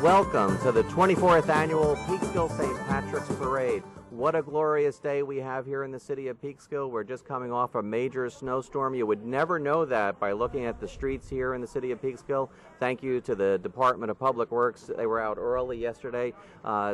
Welcome to the 24th Annual Peekskill St. Patrick's Parade. What a glorious day we have here in the city of Peekskill. We're just coming off a major snowstorm. You would never know that by looking at the streets here in the city of Peekskill. Thank you to the Department of Public Works. They were out early yesterday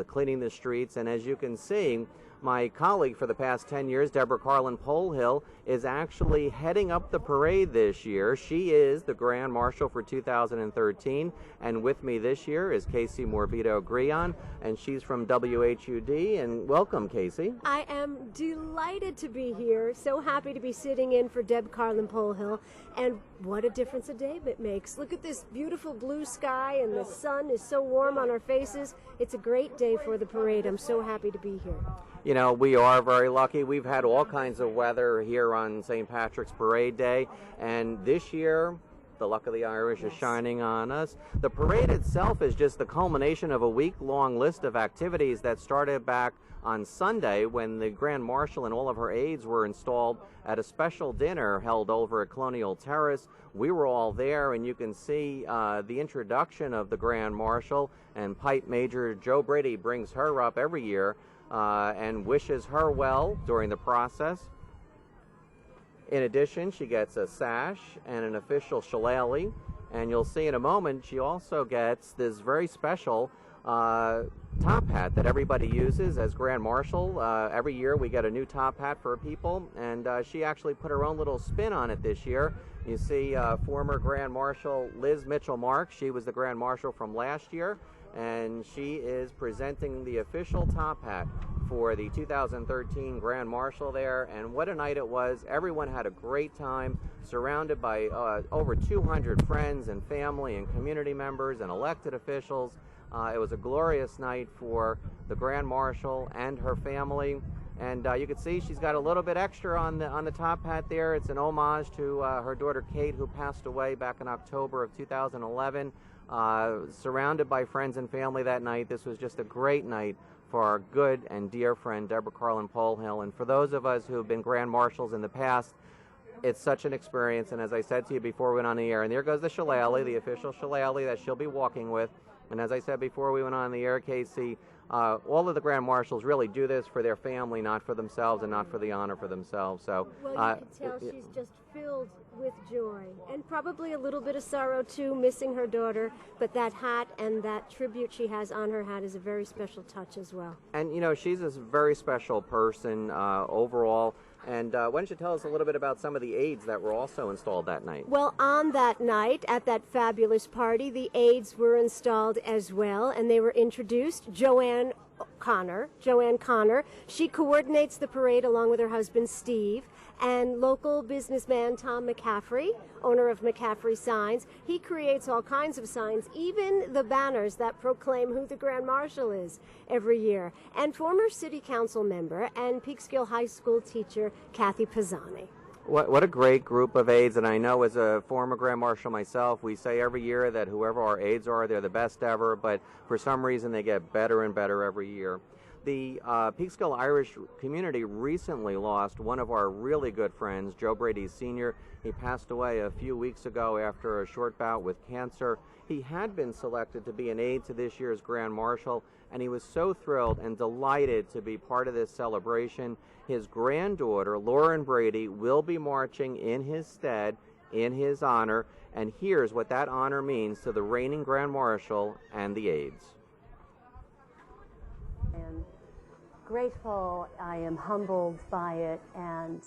cleaning the streets, and as you can see, my colleague for the past 10 years, Deborah Carlin Polhill, is actually heading up the parade this year. She is the Grand Marshal for 2013, and with me this year is Casey Morbido-Grion, and she's from WHUD, and welcome, Casey. I am delighted to be here, so happy to be sitting in for Deb Carlin Polhill, and what a difference a day it makes. Look at this beautiful blue sky, and the sun is so warm on our faces. It's a great day for the parade. I'm so happy to be here. You know, we are very lucky. We've had all kinds of weather here on St. Patrick's Parade Day, and this year, the luck of the Irish is shining on us. The parade itself is just the culmination of a week-long list of activities that started back on Sunday when the Grand Marshal and all of her aides were installed at a special dinner held over at Colonial Terrace. We were all there, and you can see the introduction of the Grand Marshal, and Pipe Major Joe Brady brings her up every year and wishes her well during the process. In addition, she gets a sash and an official shillelagh, and you'll see in a moment she also gets this very special top hat that everybody uses as Grand Marshal. Every year we get a new top hat for people, and she actually put her own little spin on it this year. You see former Grand Marshal Liz Mitchell-Mark. She was the Grand Marshal from last year, and she is presenting the official top hat for the 2013 Grand Marshal there, and what a night it was. Everyone had a great time, surrounded by over 200 friends and family and community members and elected officials. It was a glorious night for the Grand Marshal and her family, and you can see she's got a little bit extra on the top hat there. It's an homage to her daughter Kate, who passed away back in October of 2011. Surrounded by friends and family that night. This was just a great night for our good and dear friend Deborah Carlin Polhill, and for those of us who have been Grand Marshals in the past, it's such an experience. And as I said to you before we went on the air, and there goes the shillelagh, the official shillelagh that she'll be walking with. And as I said before we went on the air, Casey, all of the Grand Marshals really do this for their family, not for themselves, and not for the honor for themselves. So, well, you can tell she's just filled with joy, and probably a little bit of sorrow too, missing her daughter. But that hat and that tribute she has on her hat is a very special touch as well. And you know, she's a very special person overall. And why don't you tell us a little bit about some of the aides that were also installed that night? Well, on that night, at that fabulous party, the aides were installed as well, and they were introduced. Joanne Connor, she coordinates the parade along with her husband Steve, and local businessman Tom McCaffrey, owner of McCaffrey Signs. He creates all kinds of signs, even the banners that proclaim who the Grand Marshal is every year. And former city council member and Peekskill High School teacher Kathy Pisani. What a great group of aides, and I know as a former Grand Marshal myself, we say every year that whoever our aides are, they're the best ever, but for some reason they get better and better every year. The Peekskill Irish community recently lost one of our really good friends, Joe Brady Sr. He passed away a few weeks ago after a short bout with cancer. He had been selected to be an aide to this year's Grand Marshal, and he was so thrilled and delighted to be part of this celebration. His granddaughter, Lauren Brady, will be marching in his stead, in his honor, and here's what that honor means to the reigning Grand Marshal and the aides. And grateful, I am humbled by it, and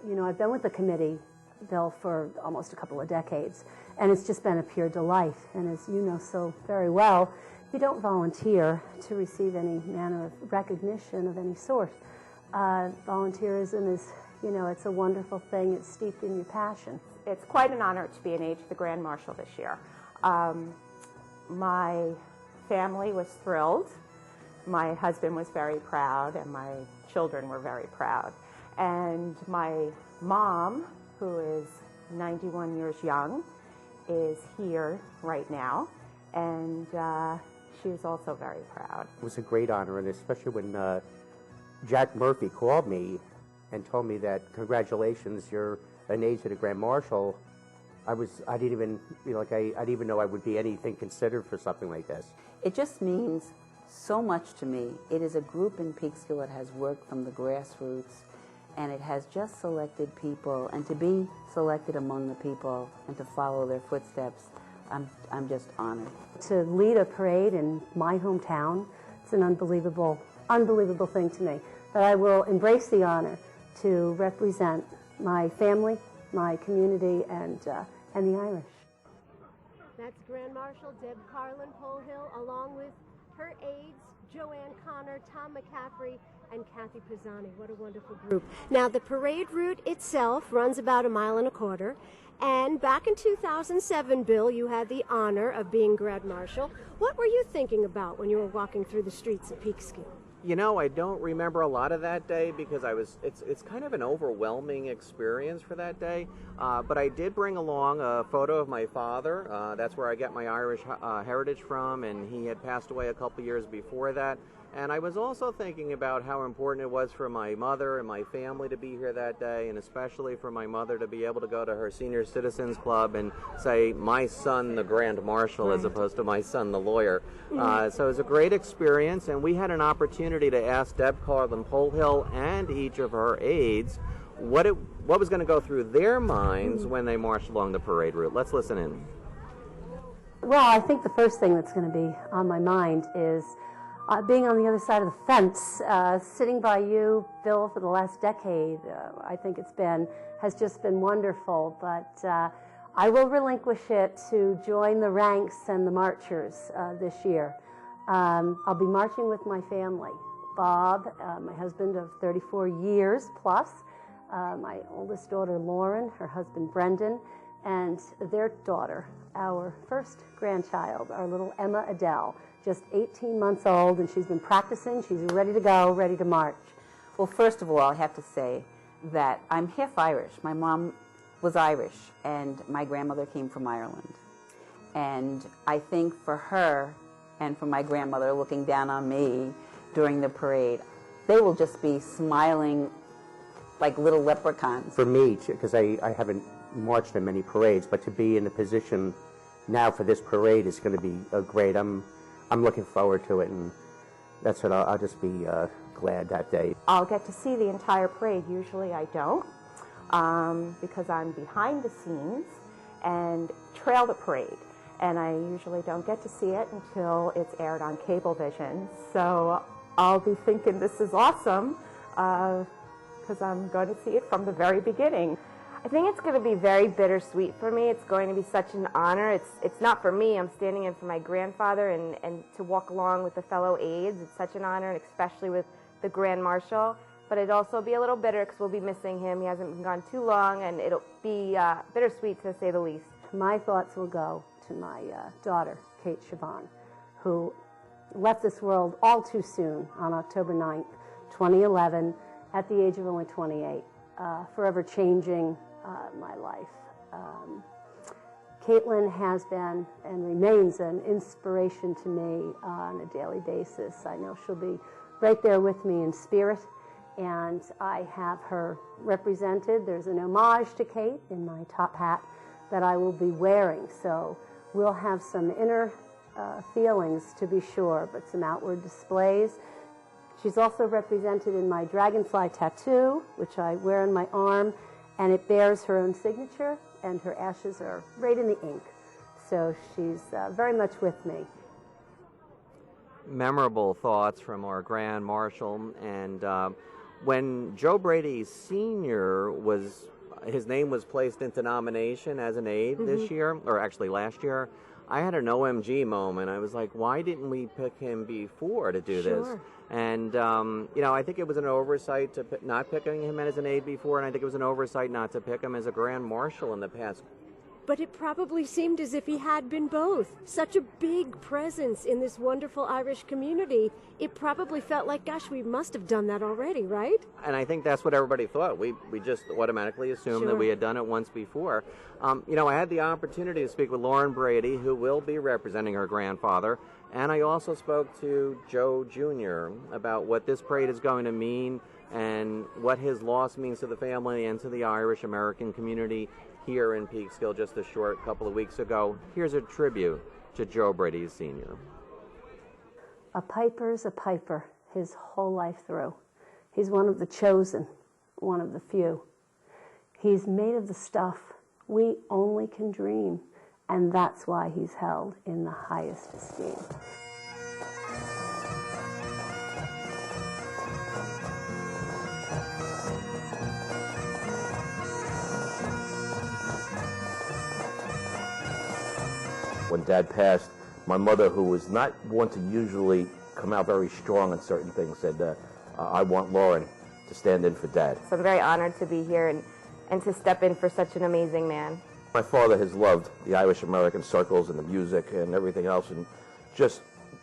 you know, I've been with the committee, Bill, for almost a couple of decades, and it's just been a pure delight. And as you know so very well, you don't volunteer to receive any manner of recognition of any sort. Volunteerism is, you know, it's a wonderful thing. It's steeped in your passion. It's quite an honor to be an aide to the Grand Marshal this year. My family was thrilled. My husband was very proud, and my children were very proud. And my mom, who is 91 years young, is here right now, and she is also very proud. It was a great honor, and especially when Jack Murphy called me and told me that, congratulations, you're an aide to the Grand Marshal. I didn't even, I didn't even know I would be anything considered for something like this. It just means so much to me. It is a group in Peekskill that has worked from the grassroots, and it has just selected people, and to be selected among the people and to follow their footsteps, I'm just honored. To lead a parade in my hometown, it's an unbelievable thing to me. But I will embrace the honor to represent my family, my community, and the Irish. That's Grand Marshal Deb Carlin, Polhill, along with her aides, Joanne Connor, Tom McCaffrey, and Kathy Pisani. What a wonderful group. Now, the parade route itself runs about 1.25 miles. And back in 2007, Bill, you had the honor of being Grand Marshal. What were you thinking about when you were walking through the streets of Peekskill? You know, I don't remember a lot of that day because it's kind of an overwhelming experience for that day. But I did bring along a photo of my father. That's where I get my Irish heritage from, and he had passed away a couple years before that. And I was also thinking about how important it was for my mother and my family to be here that day, and especially for my mother to be able to go to her senior citizens club and say, my son, the Grand Marshal, as opposed to my son, the lawyer. So it was a great experience, and we had an opportunity to ask Deb Carlin, Polhill, and each of her aides what was going to go through their minds when they marched along the parade route. Let's listen in. Well, I think the first thing that's going to be on my mind is being on the other side of the fence, sitting by you, Bill, for the last decade. I think has just been wonderful, but I will relinquish it to join the ranks and the marchers this year. I'll be marching with my family. Bob, my husband of 34 years plus, my oldest daughter Lauren, her husband Brendan, and their daughter, our first grandchild, our little Emma Adele, just 18 months old, and she's been practicing. She's ready to go, ready to march. Well, first of all, I have to say that I'm half Irish. My mom was Irish, and my grandmother came from Ireland. And I think for her and for my grandmother looking down on me during the parade, they will just be smiling like little leprechauns. For me, because I haven't marched in many parades, but to be in the position now for this parade is going to be great. I'm looking forward to it, and that's what I'll just be glad that day. I'll get to see the entire parade. Usually I don't, because I'm behind the scenes and trail the parade. And I usually don't get to see it until it's aired on Cablevision. So I'll be thinking this is awesome, because I'm going to see it from the very beginning. I think it's going to be very bittersweet for me. It's going to be such an honor. It's not for me. I'm standing in for my grandfather, and to walk along with the fellow aides, it's such an honor, and especially with the Grand Marshal. But it'd also be a little bitter because we'll be missing him. He hasn't been gone too long, and it'll be bittersweet to say the least. My thoughts will go to my daughter, Kate Siobhan, who left this world all too soon on October 9th, 2011, at the age of only 28, forever changing my life. Caitlin has been and remains an inspiration to me on a daily basis. I know she'll be right there with me in spirit, and I have her represented. There's an homage to Kate in my top hat that I will be wearing, so we'll have some inner feelings, to be sure, but some outward displays. She's also represented in my dragonfly tattoo, which I wear on my arm, and it bears her own signature, and her ashes are right in the ink. So she's very much with me. Memorable thoughts from our Grand Marshal, and when Joe Brady Sr. his name was placed into nomination as an aide this year, or actually last year, I had an OMG moment. I was like, why didn't we pick him before to do this? And, I think it was an oversight to not picking him as an aide before, and I think it was an oversight not to pick him as a Grand Marshal in the past. But it probably seemed as if he had been both. Such a big presence in this wonderful Irish community. It probably felt like, gosh, we must have done that already, right? And I think that's what everybody thought. We just automatically assumed that we had done it once before. I had the opportunity to speak with Lauren Brady, who will be representing her grandfather, and I also spoke to Joe Jr. about what this parade is going to mean and what his loss means to the family and to the Irish American community here in Peekskill just a short couple of weeks ago. Here's a tribute to Joe Brady Sr. A piper's a piper his whole life through. He's one of the chosen, one of the few. He's made of the stuff we only can dream, and that's why he's held in the highest esteem. When Dad passed, my mother, who was not one to usually come out very strong on certain things, said, I want Lauren to stand in for Dad. So I'm very honored to be here and to step in for such an amazing man. My father has loved the Irish American circles and the music and everything else, and just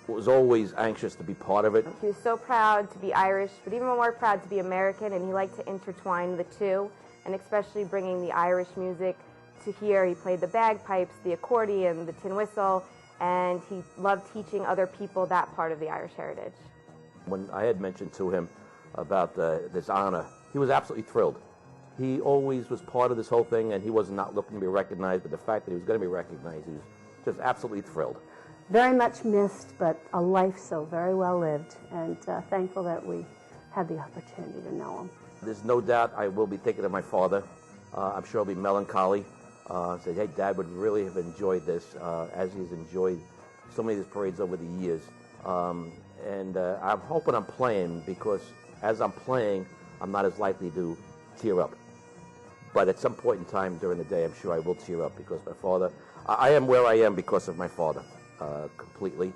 was always anxious to be part of it. He was so proud to be Irish, but even more proud to be American, and he liked to intertwine the two, and especially bringing the Irish music to here. He played the bagpipes, the accordion, the tin whistle, and he loved teaching other people that part of the Irish heritage. When I had mentioned to him about this honor, he was absolutely thrilled. He always was part of this whole thing, and he was not looking to be recognized, but the fact that he was going to be recognized, he was just absolutely thrilled. Very much missed, but a life so very well lived, and thankful that we had the opportunity to know him. There's no doubt I will be thinking of my father. I'm sure I'll be melancholy. Say, hey, Dad would really have enjoyed this, as he's enjoyed so many of these parades over the years. And I'm hoping I'm playing, because as I'm playing, I'm not as likely to tear up. But at some point in time during the day, I'm sure I will tear up, because my father, I am where I am because of my father, completely.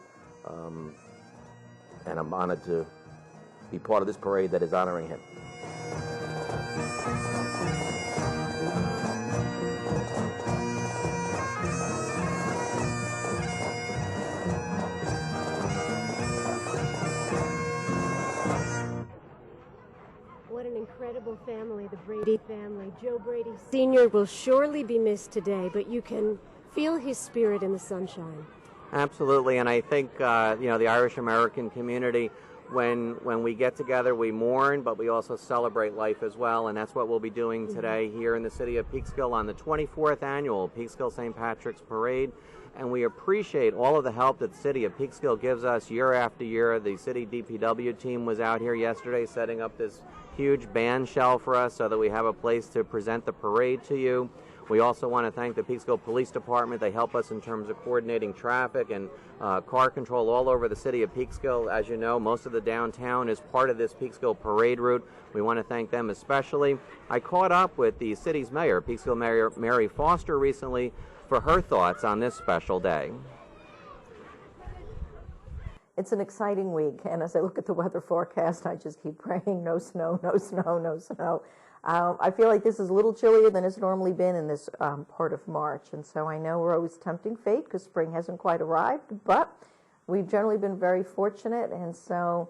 And I'm honored to be part of this parade that is honoring him. What an incredible family, the Brady family. Joe Brady Sr. will surely be missed today, but you can feel his spirit in the sunshine. Absolutely, and I think the Irish American community, when we get together, we mourn, but we also celebrate life as well, and that's what we'll be doing today here in the city of Peekskill on the 24th annual Peekskill St. Patrick's Parade. And we appreciate all of the help that the city of Peekskill gives us year after year. The city DPW team was out here yesterday setting up this huge band shell for us so that we have a place to present the parade to you. We also want to thank the Peekskill Police Department. They help us in terms of coordinating traffic and car control all over the city of Peekskill. As you know, most of the downtown is part of this Peekskill parade route. We want to thank them especially. I caught up with the city's mayor, Peekskill Mayor Mary Foster, recently for her thoughts on this special day. It's an exciting week, and as I look at the weather forecast, I just keep praying, no snow, no snow, no snow. I feel like this is a little chillier than it's normally been in this part of March, and so I know we're always tempting fate because spring hasn't quite arrived, but we've generally been very fortunate, and so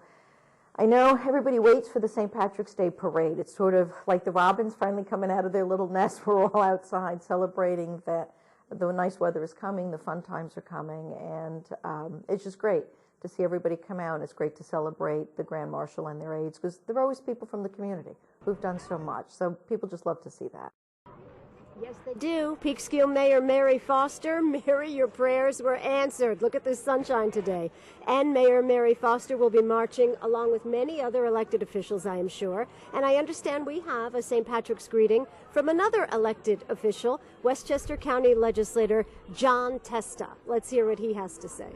I know everybody waits for the St. Patrick's Day parade. It's sort of like the robins finally coming out of their little nest. We're all outside celebrating that the nice weather is coming, the fun times are coming, and it's just great to see everybody come out. It's great to celebrate the Grand Marshal and their aides, because there are always people from the community who've done so much. So people just love to see that. Yes, they do. Peekskill Mayor Mary Foster. Mary, your prayers were answered. Look at this sunshine today. And Mayor Mary Foster will be marching along with many other elected officials, I am sure. And I understand we have a St. Patrick's greeting from another elected official, Westchester County Legislator John Testa. Let's hear what he has to say.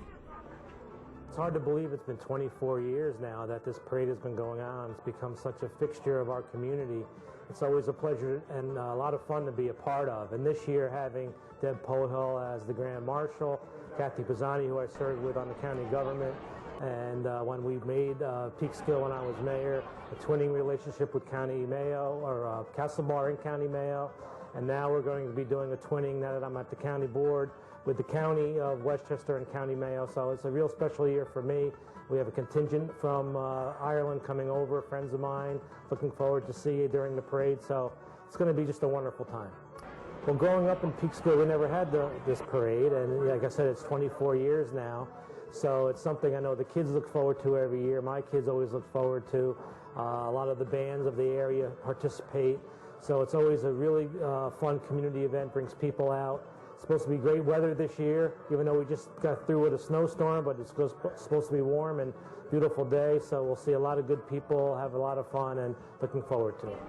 It's hard to believe it's been 24 years now that this parade has been going on. It's become such a fixture of our community. It's always a pleasure and a lot of fun to be a part of. And this year, having Deb Polhill as the Grand Marshal, Kathy Pisani, who I served with on the county government, and when we made Peekskill when I was mayor, a twinning relationship with County Mayo, or Castlebar and County Mayo, and now we're going to be doing a twinning now that I'm at the county board with the county of Westchester and County Mayo, so it's a real special year for me. We have a contingent from Ireland coming over, friends of mine. Looking forward to see you during the parade, so it's going to be just a wonderful time. Well, growing up in Peekskill, we never had this parade, and like I said, it's 24 years now. So it's something I know the kids look forward to every year. My kids always look forward to. A lot of the bands of the area participate. So it's always a really fun community event, brings people out. It's supposed to be great weather this year, even though we just got through with a snowstorm, but it's supposed to be warm and beautiful day. So we'll see a lot of good people, have a lot of fun, and looking forward to it.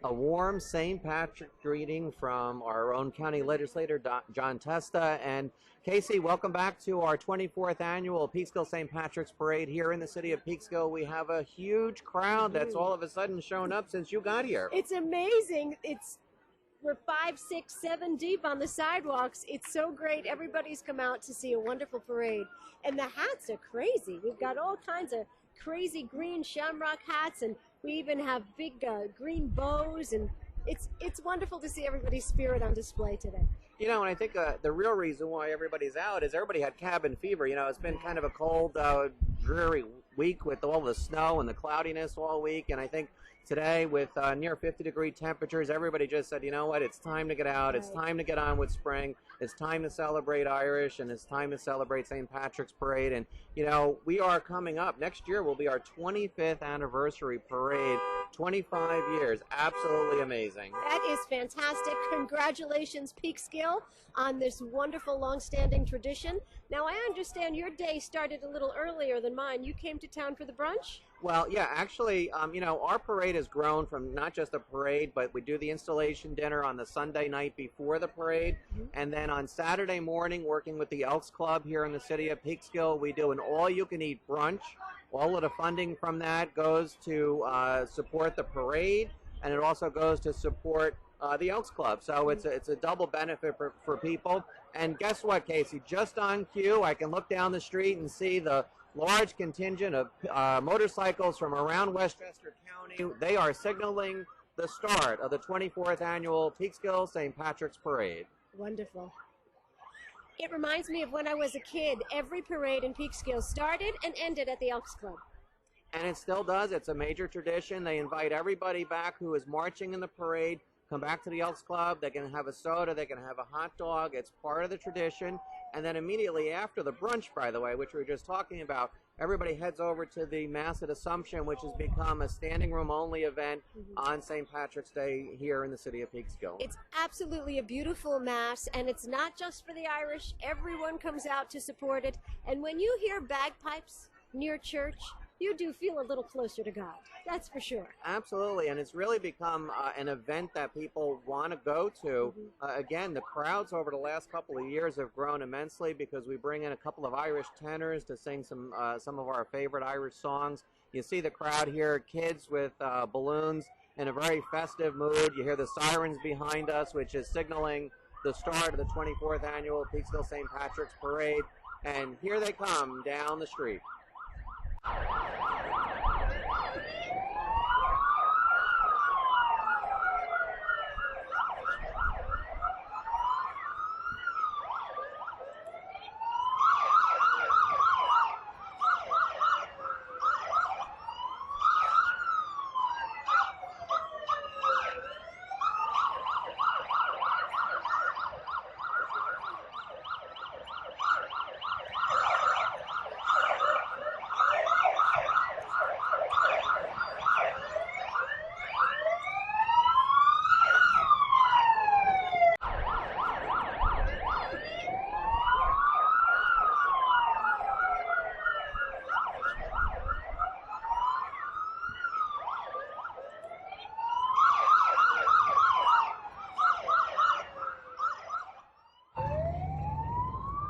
A warm St. Patrick greeting from our own county legislator, John Testa. And Casey, welcome back to our 24th annual Peekskill St. Patrick's Parade here in the city of Peekskill. We have a huge crowd that's all of a sudden shown up since you got here. It's amazing. We're 5, 6, 7 deep on the sidewalks. It's so great. Everybody's come out to see a wonderful parade. And the hats are crazy. We've got all kinds of crazy green shamrock hats, and we even have big green bows, and it's wonderful to see everybody's spirit on display today. You know, and I think the real reason why everybody's out is everybody had cabin fever. You know, it's been kind of a cold, dreary week with all the snow and the cloudiness all week, and I think today with near 50-degree temperatures, everybody just said, you know what, it's time to get out, it's time to get on with spring, it's time to celebrate Irish, and it's time to celebrate St. Patrick's Parade. And, you know, we are coming up. Next year will be our 25th anniversary parade. 25 years. Absolutely amazing. That is fantastic. Congratulations, Peekskill, on this wonderful long-standing tradition. Now, I understand your day started a little earlier than mine. You came to town for the brunch? Well, yeah, actually, you know, our parade has grown from not just a parade, but we do the installation dinner on the Sunday night before the parade. And then on Saturday morning, working with the Elks Club here in the city of Peekskill, we do an all-you-can-eat brunch. All of the funding from that goes to support the parade, and it also goes to support the Elks Club. So it's a double benefit for people. And guess what, Casey? Just on cue, I can look down the street and see the large contingent of motorcycles from around Westchester County. They are signaling the start of the 24th annual Peekskill St. Patrick's Parade. Wonderful. It reminds me of when I was a kid. Every parade in Peekskill started and ended at the Elks Club. And it still does. It's a major tradition. They invite everybody back who is marching in the parade, come back to the Elks Club. They can have a soda. They can have a hot dog. It's part of the tradition. And then immediately after the brunch, by the way, which we were just talking about, everybody heads over to the Mass at Assumption, which has become a standing room only event on St. Patrick's Day here in the city of Peekskill. It's absolutely a beautiful Mass, and it's not just for the Irish. Everyone comes out to support it. And when you hear bagpipes near church, you do feel a little closer to God. That's for sure. Absolutely, and it's really become an event that people want to go to. Again, the crowds over the last couple of years have grown immensely because we bring in a couple of Irish tenors to sing some of our favorite Irish songs. You see the crowd here, kids with balloons in a very festive mood. You hear the sirens behind us, which is signaling the start of the 24th annual Peekskill St. Patrick's Parade. And here they come down the street.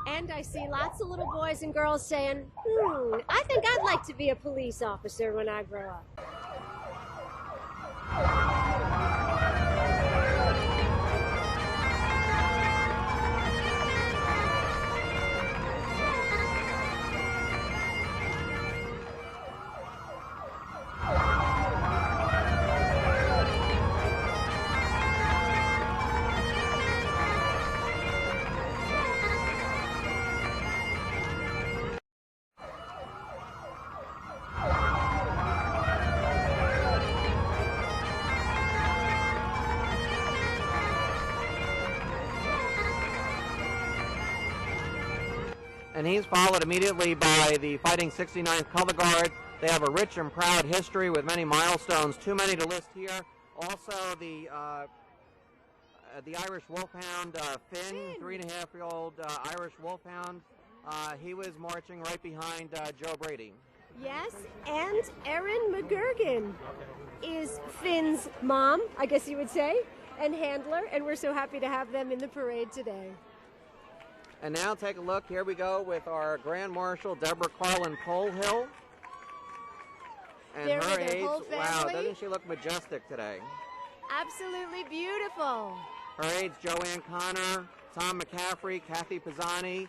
And I see lots of little boys and girls saying, I think I'd like to be a police officer when I grow up. And he's followed immediately by the Fighting 69th Color Guard. They have a rich and proud history with many milestones, too many to list here. Also, the Irish Wolfhound, Finn, 3.5-year-old Irish Wolfhound. He was marching right behind Joe Brady. Yes, and Erin McGurgan is Finn's mom, I guess you would say, and handler, and we're so happy to have them in the parade today. And now take a look. Here we go with our Grand Marshal, Deborah Carlin Polhill. And There her with her age, whole wow, family. doesn't she look majestic today? Absolutely beautiful. Her aides, Joanne Connor, Tom McCaffrey, Kathy Pisani,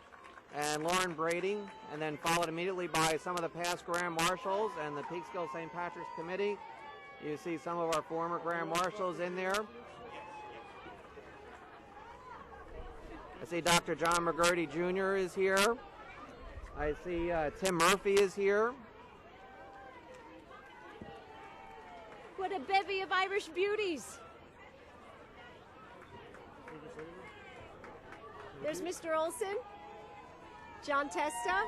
and Lauren Brady, and then followed immediately by some of the past Grand Marshals and the Peekskill St. Patrick's Committee. You see some of our former Grand Marshals in there. I see Dr. John McGurdy Jr. is here. I see Tim Murphy is here. What a bevy of Irish beauties. There's Mr. Olson, John Testa,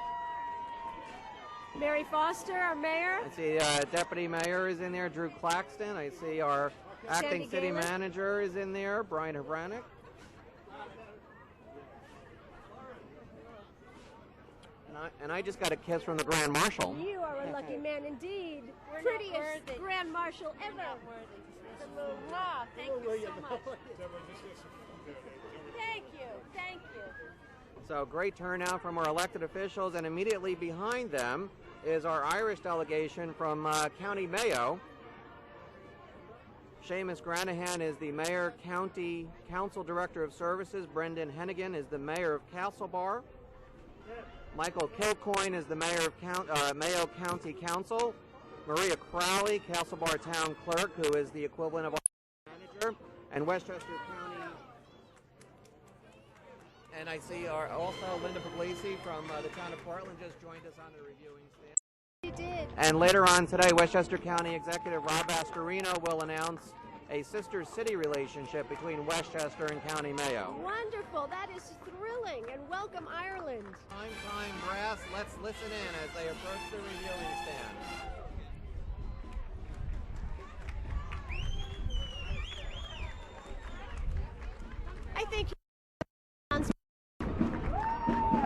Mary Foster, our mayor. I see Deputy Mayor is in there, Drew Claxton. I see our Acting Sandy City Galen. Manager is in there, Brian Havranick. And I just got a kiss from the Grand Marshal. You are a lucky man indeed. Prettiest Grand Marshal ever. Thank you so much. Thank you. Thank you. So great turnout from our elected officials, and immediately behind them is our Irish delegation from County Mayo. Seamus Granahan is the Mayor County Council Director of Services. Brendan Hennigan is the Mayor of Castlebar. Michael Kilcoyne is the Mayor of Mayo County Council. Maria Crowley, Castlebar Town Clerk, who is the equivalent of our manager. And Westchester County. And I see also Linda Puglisi from the town of Portland just joined us on the reviewing stand. You did. And later on today, Westchester County Executive Rob Astorino will announce a sister city relationship between Westchester and County Mayo. Wonderful. That is thrilling. And welcome, Ireland. Time brass, let's listen in as they approach the reviewing stand. I think.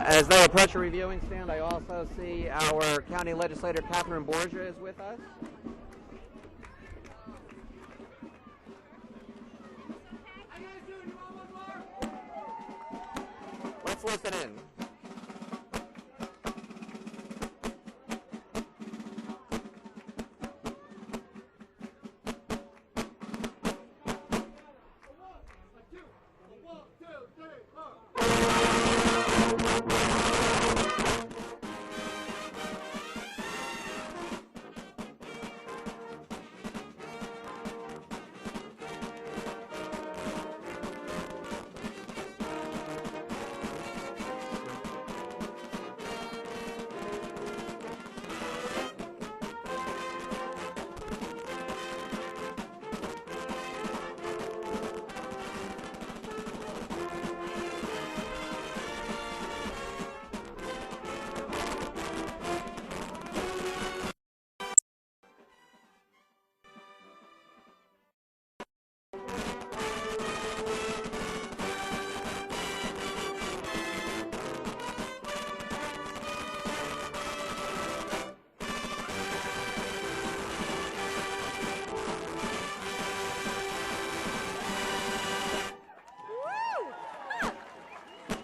As they approach the reviewing stand, I also see our County Legislator Catherine Borgia is with us. Let's listen in.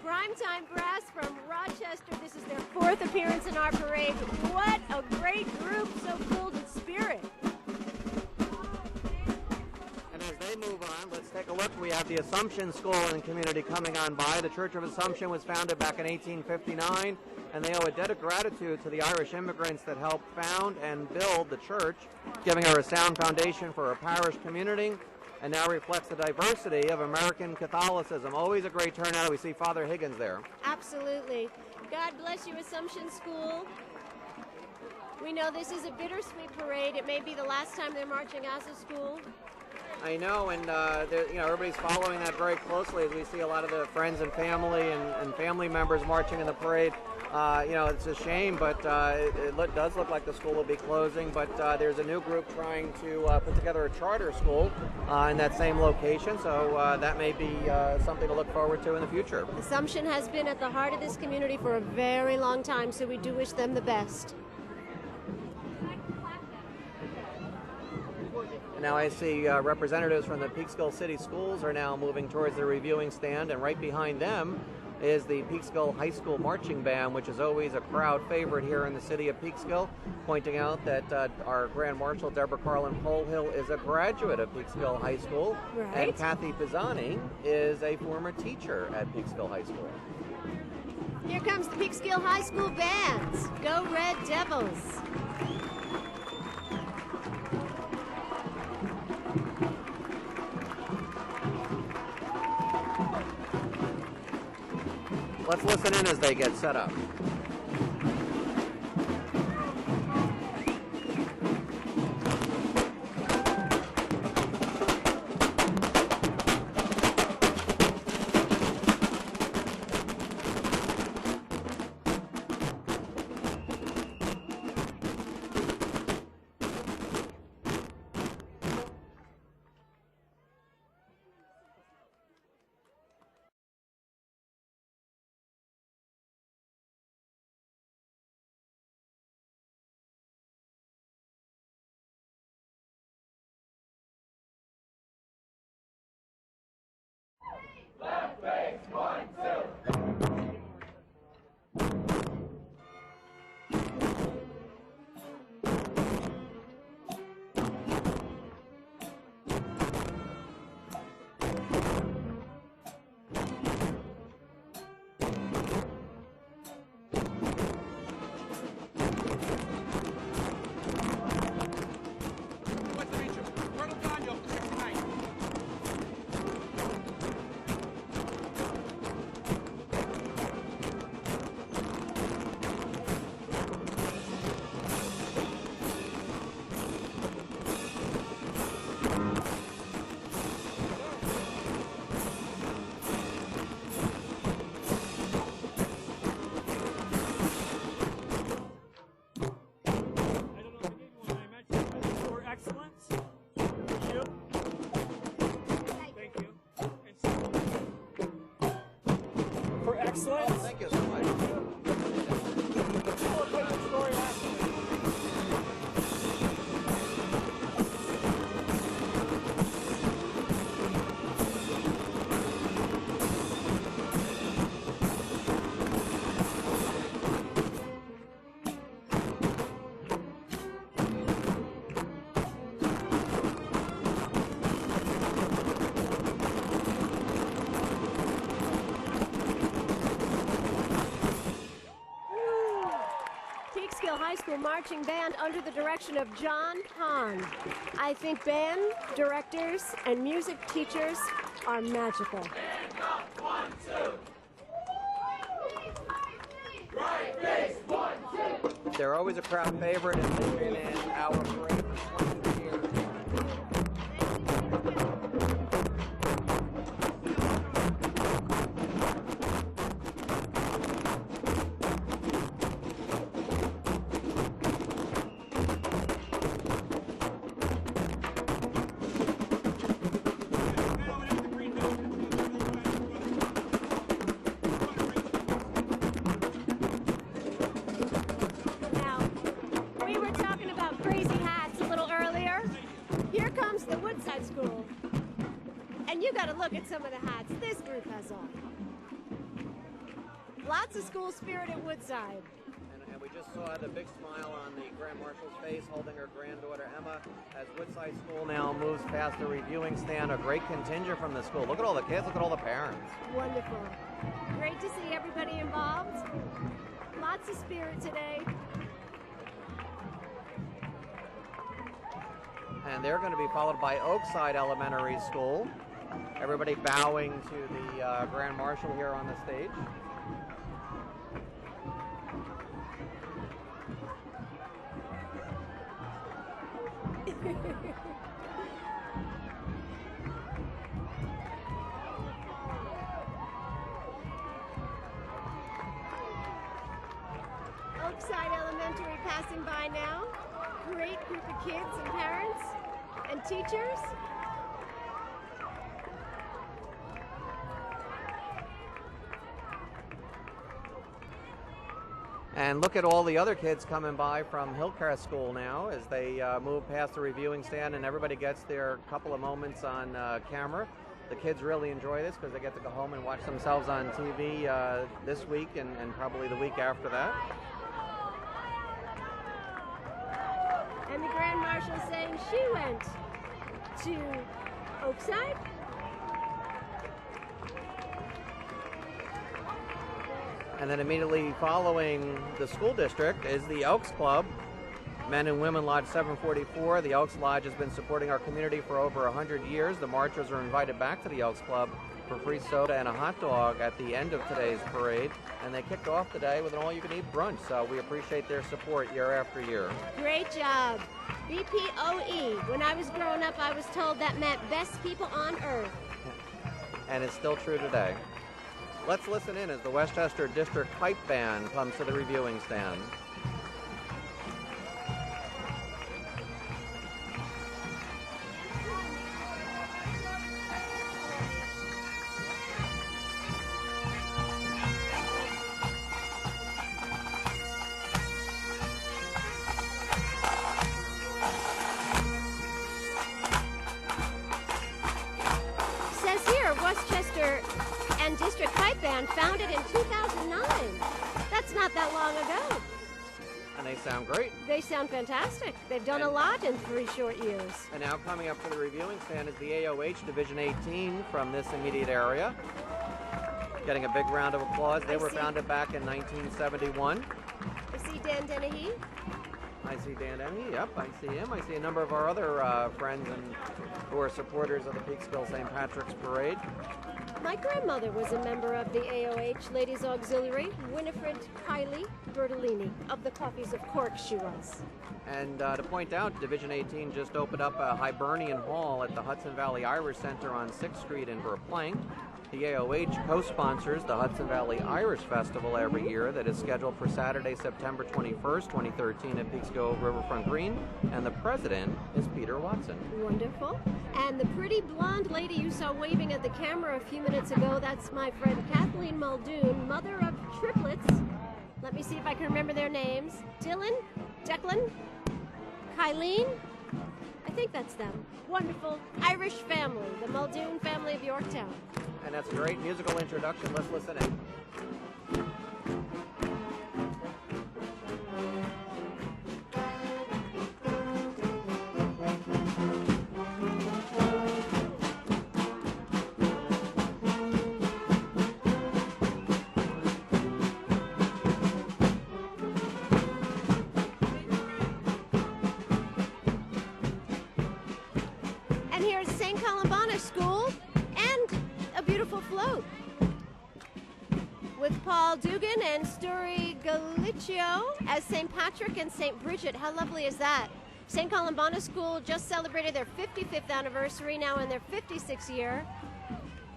Primetime Brass from Rochester. This is their fourth appearance in our parade. What a great group, so filled with spirit. And as they move on, let's take a look. We have the Assumption School and community coming on by. The Church of Assumption was founded back in 1859, and they owe a debt of gratitude to the Irish immigrants that helped found and build the church, giving her a sound foundation for her parish community, and now reflects the diversity of American Catholicism. Always a great turnout. We see Father Higgins there. Absolutely. God bless you, Assumption School. We know this is a bittersweet parade. It may be the last time they're marching as a school. I know, and everybody's following that very closely as we see a lot of the friends and family and family members marching in the parade. It's a shame, but it does look like the school will be closing. But there's a new group trying to put together a charter school in that same location, so that may be something to look forward to in the future. Assumption has been at the heart of this community for a very long time, so we do wish them the best. Now I see representatives from the Peekskill City Schools are now moving towards the reviewing stand, and right behind them is the Peekskill High School Marching Band, which is always a crowd favorite here in the city of Peekskill, pointing out that our Grand Marshal, Deborah Carlin Polhill, is a graduate of Peekskill High School, right. And Kathy Pisani is a former teacher at Peekskill High School. Here comes the Peekskill High School Bands. Go Red Devils! Let's listen in as they get set up. Left base, 1, 2. Excellent. Thank you so much. High School Marching Band under the direction of John Hahn. I think band directors and music teachers are magical. Stand up, 1, 2. Right base, 1, 2. They're always a crowd favorite, and they've been in our parade for 22 years. Look at some of the hats this group has on. Lots of school spirit at Woodside. And we just saw the big smile on the Grand Marshal's face holding her granddaughter Emma as Woodside School now moves past the reviewing stand. A great contingent from the school. Look at all the kids, look at all the parents. Wonderful. Great to see everybody involved. Lots of spirit today. And they're going to be followed by Oakside Elementary School. Everybody bowing to the Grand Marshal here on the stage. Oakside Elementary passing by now. Great group of kids and parents and teachers. And look at all the other kids coming by from Hillcrest School now as they move past the reviewing stand, and everybody gets their couple of moments on camera. The kids really enjoy this because they get to go home and watch themselves on TV this week and probably the week after that. And the Grand Marshal saying she went to Oakside. And then immediately following the school district is the Elks Club, Men and Women Lodge 744. The Elks Lodge has been supporting our community for over 100 years. The marchers are invited back to the Elks Club for free soda and a hot dog at the end of today's parade. And they kicked off the day with an all-you-can-eat brunch, so we appreciate their support year after year. Great job. BPOE. When I was growing up, I was told that meant best people on earth. And it's still true today. Let's listen in as the Westchester District Pipe Band comes to the reviewing stand. Says here, Westchester and District Pipe Band founded in 2009. That's not that long ago. And they sound great. They sound fantastic. They've done a lot in 3 short years. And now coming up to the reviewing stand is the AOH Division 18 from this immediate area. Getting a big round of applause. They were founded back in 1971. I see Dan Dennehy. I see Dan Dennehy. Yep, I see him. I see a number of our other friends and who are supporters of the Peekskill St. Patrick's Parade. My grandmother was a member of the AOH Ladies Auxiliary, Winifred Kylie Bertolini. Of the Coffees of Cork, she was. And to point out, Division 18 just opened up a Hibernian Hall at the Hudson Valley Irish Center on 6th Street in Verplank. The AOH co-sponsors the Hudson Valley Irish Festival every year that is scheduled for Saturday, September 21st, 2013 at Peekskill Riverfront Green, and the president is Peter Watson. Wonderful. And the pretty blonde lady you saw waving at the camera a few minutes ago, that's my friend Kathleen Muldoon, mother of triplets. Let me see if I can remember their names. Dylan, Declan, Kylene. I think that's them. Wonderful Irish family, the Muldoon family of Yorktown. And that's a great musical introduction. Let's listen in. And here's St. Columbanus School and a beautiful float with Paul Dugan and Story Galiccio as St. Patrick and St. Bridget. How lovely is that? St. Columbanus School just celebrated their 55th anniversary, now in their 56th year.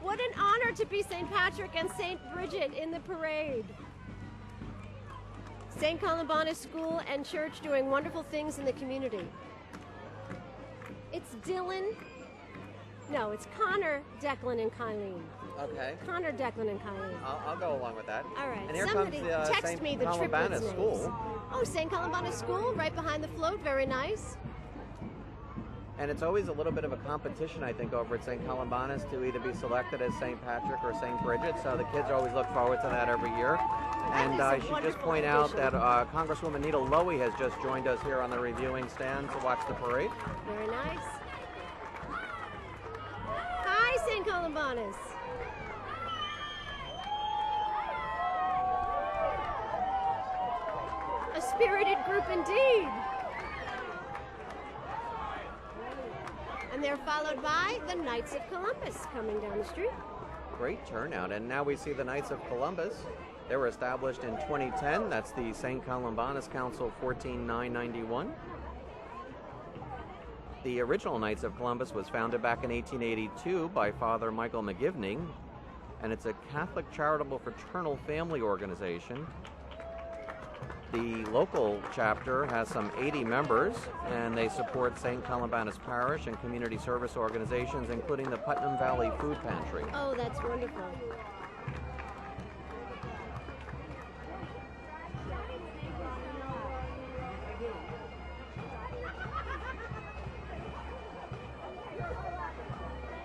What an honor to be St. Patrick and St. Bridget in the parade. St. Columbanus School and Church doing wonderful things in the community. It's Dylan. No, it's Connor, Declan, and Kylene. Okay. Connor, Declan, and Kylene. I'll go along with that. All right. And here Somebody comes text St. me the triplets' Columbanus names. School. Oh, St. Columbanus School, right behind the float. Very nice. And it's always a little bit of a competition, I think, over at St. Columbanus to either be selected as St. Patrick or St. Bridget. So the kids always look forward to that every year. And I should just point out that Congresswoman Nita Lowy has just joined us here on the reviewing stand to watch the parade. Very nice. Hi, St. Columbanus. A spirited group indeed. And they're followed by the Knights of Columbus coming down the street. Great turnout. And now we see the Knights of Columbus. They were established in 2010. That's the St. Columbanus Council 14991. The original Knights of Columbus was founded back in 1882 by Father Michael McGivney, and it's a Catholic charitable fraternal family organization. The local chapter has some 80 members, and they support St. Columbanus Parish and community service organizations, including the Putnam Valley Food Pantry. Oh, that's wonderful.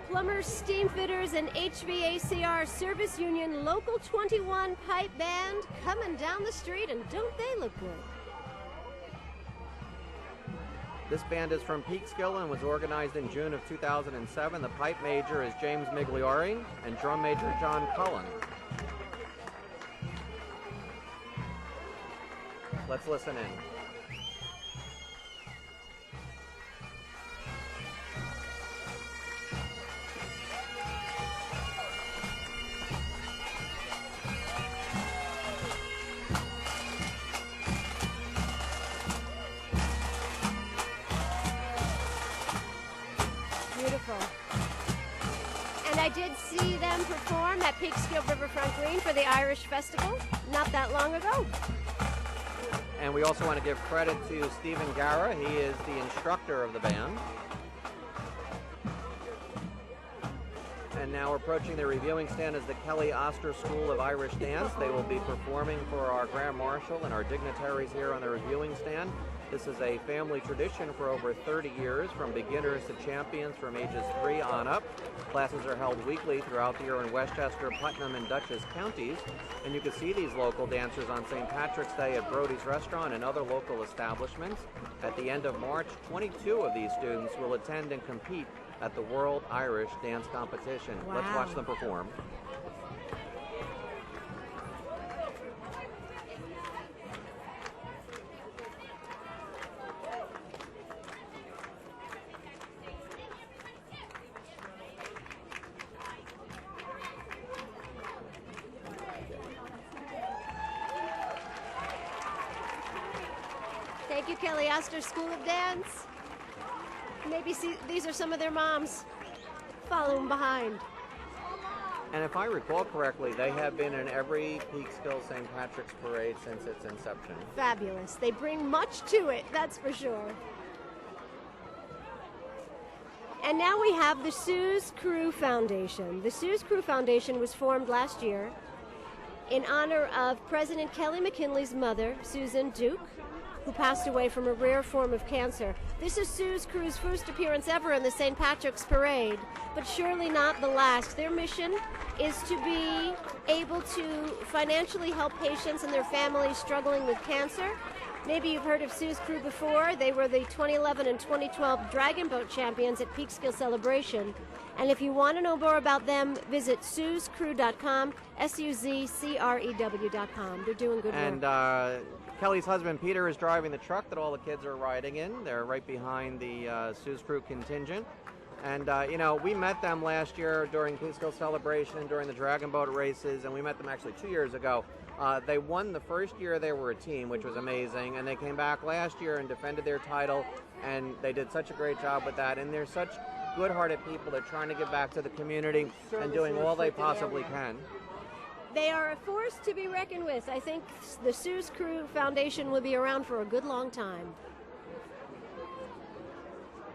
Plumbers, steam fitters, and HVACR Service Union Local 21 Pipe Band coming down the street, and don't they look good? This band is from Peekskill and was organized in June of 2007. The pipe major is James Migliori and drum major John Carlin. Let's listen in. And I did see them perform at Peekskill Riverfront Green for the Irish Festival not that long ago. And we also want to give credit to Stephen Gara. He is the instructor of the band. And now approaching the reviewing stand is the Kelly Oster School of Irish Dance. They will be performing for our Grand Marshal and our dignitaries here on the reviewing stand. This is a family tradition for over 30 years, from beginners to champions from ages 3 on up. Classes are held weekly throughout the year in Westchester, Putnam, and Dutchess counties. And you can see these local dancers on St. Patrick's Day at Brody's Restaurant and other local establishments. At the end of March, 22 of these students will attend and compete at the World Irish Dance Competition. Wow. Let's watch them perform. Thank you, Kelly Oster School of Dance. Maybe these are some of their moms following behind. And if I recall correctly, they have been in every Peekskill St. Patrick's Parade since its inception. Fabulous. They bring much to it, that's for sure. And now we have the Sue's Crew Foundation. The Sue's Crew Foundation was formed last year in honor of President Kelly McKinley's mother, Susan Duke, who passed away from a rare form of cancer. This is Sue's Crew's first appearance ever in the St. Patrick's Parade, but surely not the last. Their mission is to be able to financially help patients and their families struggling with cancer. Maybe you've heard of Sue's Crew before. They were the 2011 and 2012 Dragon Boat champions at Peekskill Celebration. And if you want to know more about them, visit SuzCrew.com, SUZCREW.com. They're doing good work. And Kelly's husband, Peter, is driving the truck that all the kids are riding in. They're right behind the Sue's Crew contingent. And, you know, we met them last year during Peekskill Celebration and during the Dragon Boat races, and we met them actually 2 years ago. They won the first year they were a team, which was amazing, and they came back last year and defended their title, and they did such a great job with that. And they're such good-hearted people. They're trying to give back to the community and doing all they possibly can. They are a force to be reckoned with. I think the Sue's Crew Foundation will be around for a good long time.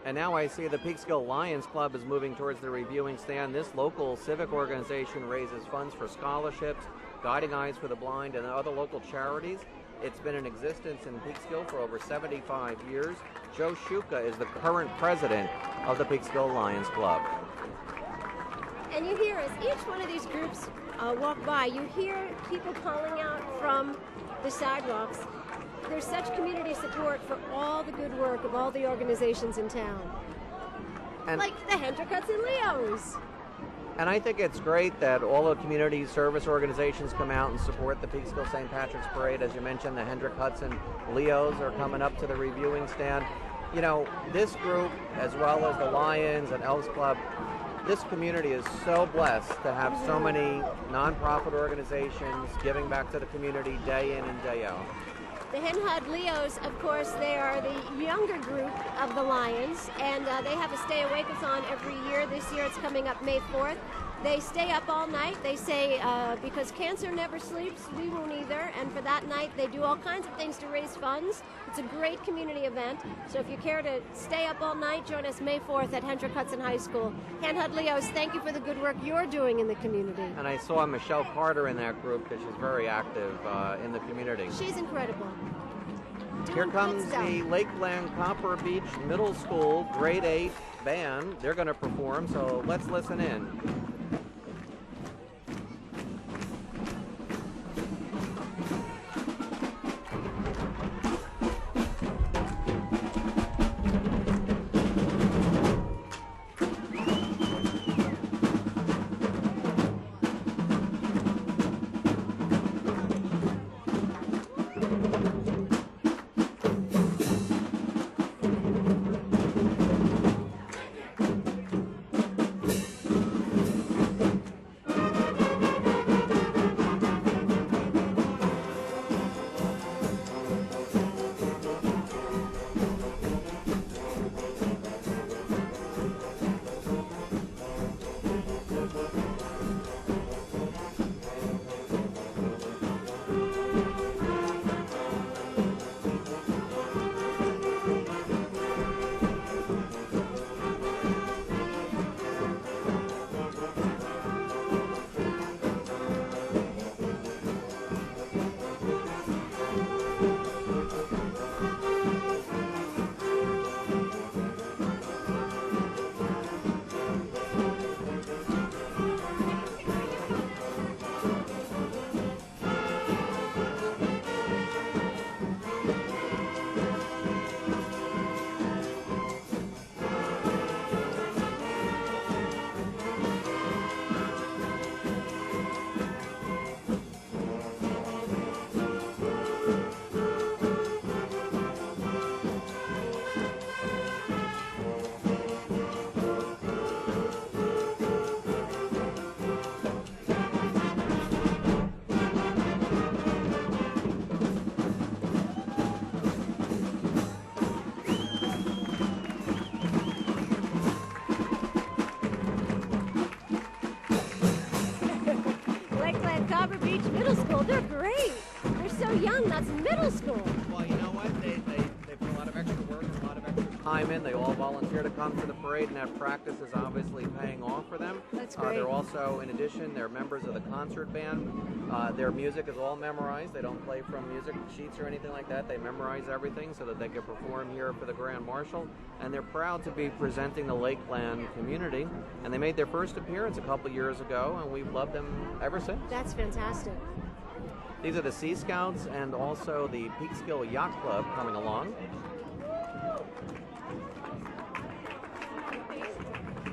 And now I see the Peekskill Lions Club is moving towards the reviewing stand. This local civic organization raises funds for scholarships, Guiding Eyes for the Blind, and other local charities. It's been in existence in Peekskill for over 75 years. Joe Shuka is the current president of the Peekskill Lions Club. And you hear, as each one of these groups walk by, you hear people calling out from the sidewalks. There's such community support for all the good work of all the organizations in town. And like the Hendrick Hudson Leos. And I think it's great that all the community service organizations come out and support the Peekskill St. Patrick's Parade. As you mentioned, the Hendrick Hudson Leos are coming up to the reviewing stand. You know, this group, as well as the Lions and Elks Club, this community is so blessed to have so many nonprofit organizations giving back to the community day in and day out. The Hen Hud Leos, of course, they are the younger group of the Lions, and they have a Stay Awake-a-thon every year. This year it's coming up May 4th. They stay up all night. They say, because cancer never sleeps, we won't either. And for that night, they do all kinds of things to raise funds. It's a great community event. So if you care to stay up all night, join us May 4th at Hendrick Hudson High School. Hand Leos, thank you for the good work you're doing in the community. And I saw Michelle Carter in that group because she's very active in the community. She's incredible. Here comes the Lakeland Copper Beach Middle School Grade 8 band. They're going to perform, so let's listen in. They're great. They're so young. That's middle school. Well, you know what? They put a lot of extra work and a lot of extra time in. They all volunteer to come to the parade, and that practice is obviously paying off for them. That's great. They're also, in addition, they're members of the concert band. Their music is all memorized. They don't play from music sheets or anything like that. They memorize everything so that they can perform here for the Grand Marshal. And they're proud to be presenting the Lakeland community. And they made their first appearance a couple years ago, and we've loved them ever since. That's fantastic. These are the Sea Scouts and also the Peekskill Yacht Club coming along.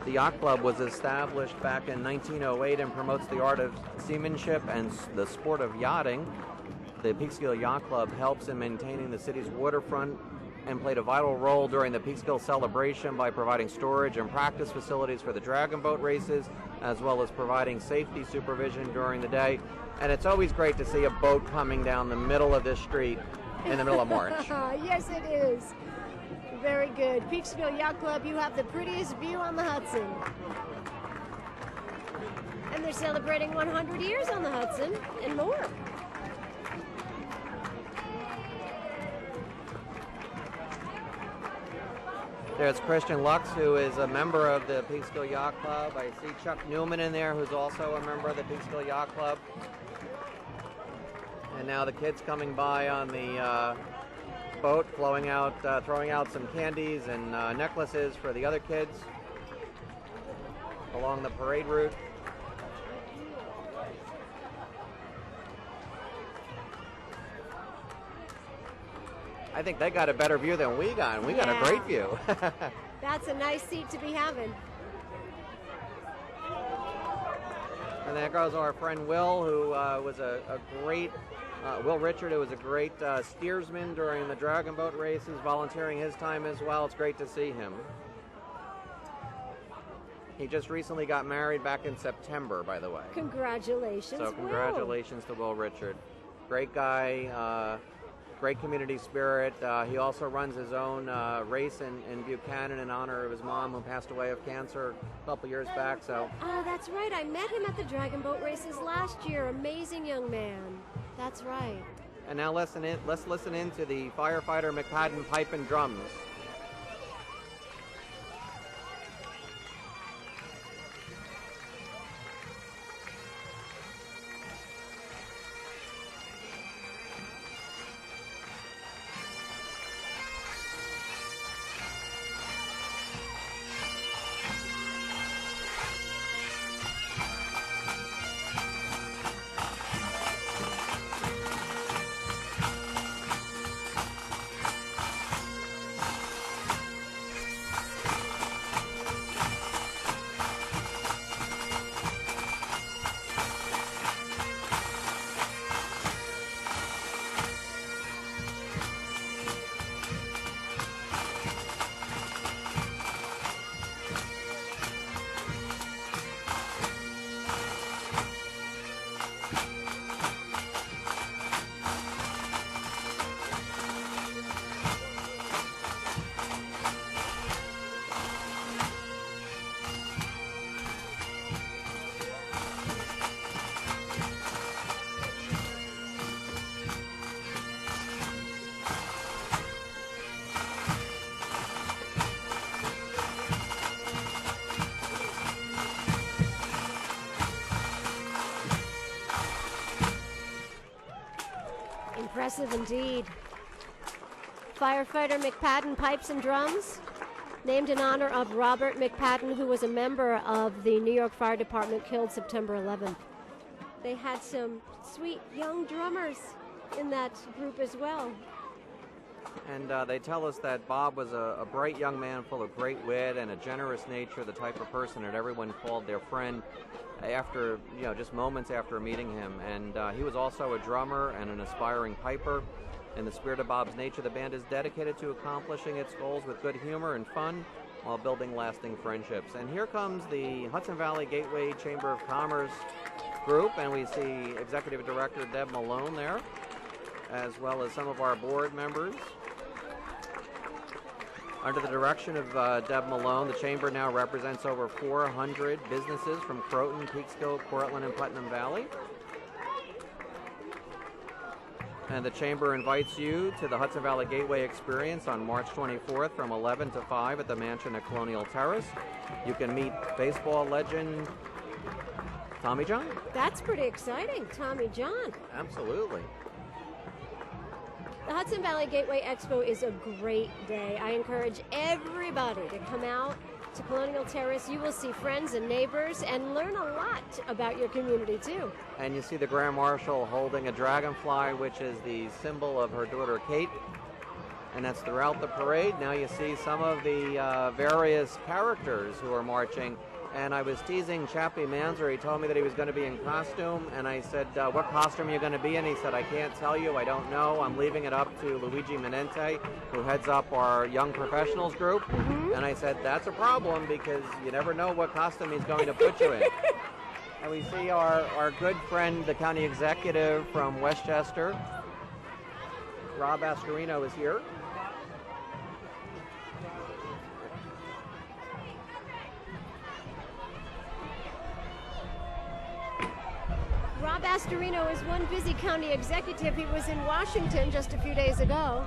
The Yacht Club was established back in 1908 and promotes the art of seamanship and the sport of yachting. The Peekskill Yacht Club helps in maintaining the city's waterfront and played a vital role during the Peekskill celebration by providing storage and practice facilities for the dragon boat races, as well as providing safety supervision during the day. And it's always great to see a boat coming down the middle of this street in the middle of March. Yes, it is. Very good. Peekskill Yacht Club, you have the prettiest view on the Hudson. And they're celebrating 100 years on the Hudson and more. There's Christian Lux, who is a member of the Peekskill Yacht Club. I see Chuck Newman in there, who's also a member of the Peekskill Yacht Club. And now the kids coming by on the boat, throwing out some candies and necklaces for the other kids along the parade route. I think they got a better view than we got, and we got a great view. That's a nice seat to be having. And there goes our friend Will, who was a great, Will Richard, who was a great steersman during the dragon boat races, volunteering his time as well. It's great to see him. He just recently got married back in September, by the way. Congratulations, So congratulations to Will Richard. Great guy. great community spirit. He also runs his own race in Buchanan in honor of his mom, who passed away of cancer a couple years back. So. Oh, that's right. I met him at the Dragon Boat races last year. Amazing young man. That's right. And now let's listen in to the firefighter McPadden pipe and drums. Impressive indeed. Firefighter McPadden pipes and drums, named in honor of Robert McPadden, who was a member of the New York Fire Department, killed September 11th. They had some sweet young drummers in that group as well. And they tell us that Bob was a bright young man full of great wit and a generous nature, the type of person that everyone called their friend after, just moments after meeting him. And he was also a drummer and an aspiring piper. In the spirit of Bob's nature, the band is dedicated to accomplishing its goals with good humor and fun while building lasting friendships. And here comes the Hudson Valley Gateway Chamber of Commerce group, and we see Executive Director Deb Malone there, as well as some of our board members. Under the direction of Deb Malone, the Chamber now represents over 400 businesses from Croton, Peekskill, Cortland, and Putnam Valley. And the Chamber invites you to the Hudson Valley Gateway Experience on March 24th from 11 to 5 at the Mansion at Colonial Terrace. You can meet baseball legend Tommy John. That's pretty exciting, Tommy John. Absolutely. The Hudson Valley Gateway Expo is a great day. I encourage everybody to come out to Colonial Terrace. You will see friends and neighbors and learn a lot about your community too. And you see the Grand Marshal holding a dragonfly, which is the symbol of her daughter Kate. And that's throughout the parade. Now you see some of the various characters who are marching. And I was teasing Chappie Manzer. He told me that he was going to be in costume. And I said, what costume are you going to be in? He said, I can't tell you. I don't know. I'm leaving it up to Luigi Minente, who heads up our Young Professionals group. Mm-hmm. And I said, that's a problem because you never know what costume he's going to put you in. And we see our good friend, the county executive from Westchester, Rob Astorino, is here. Rob Astorino is one busy county executive. He was in Washington just a few days ago,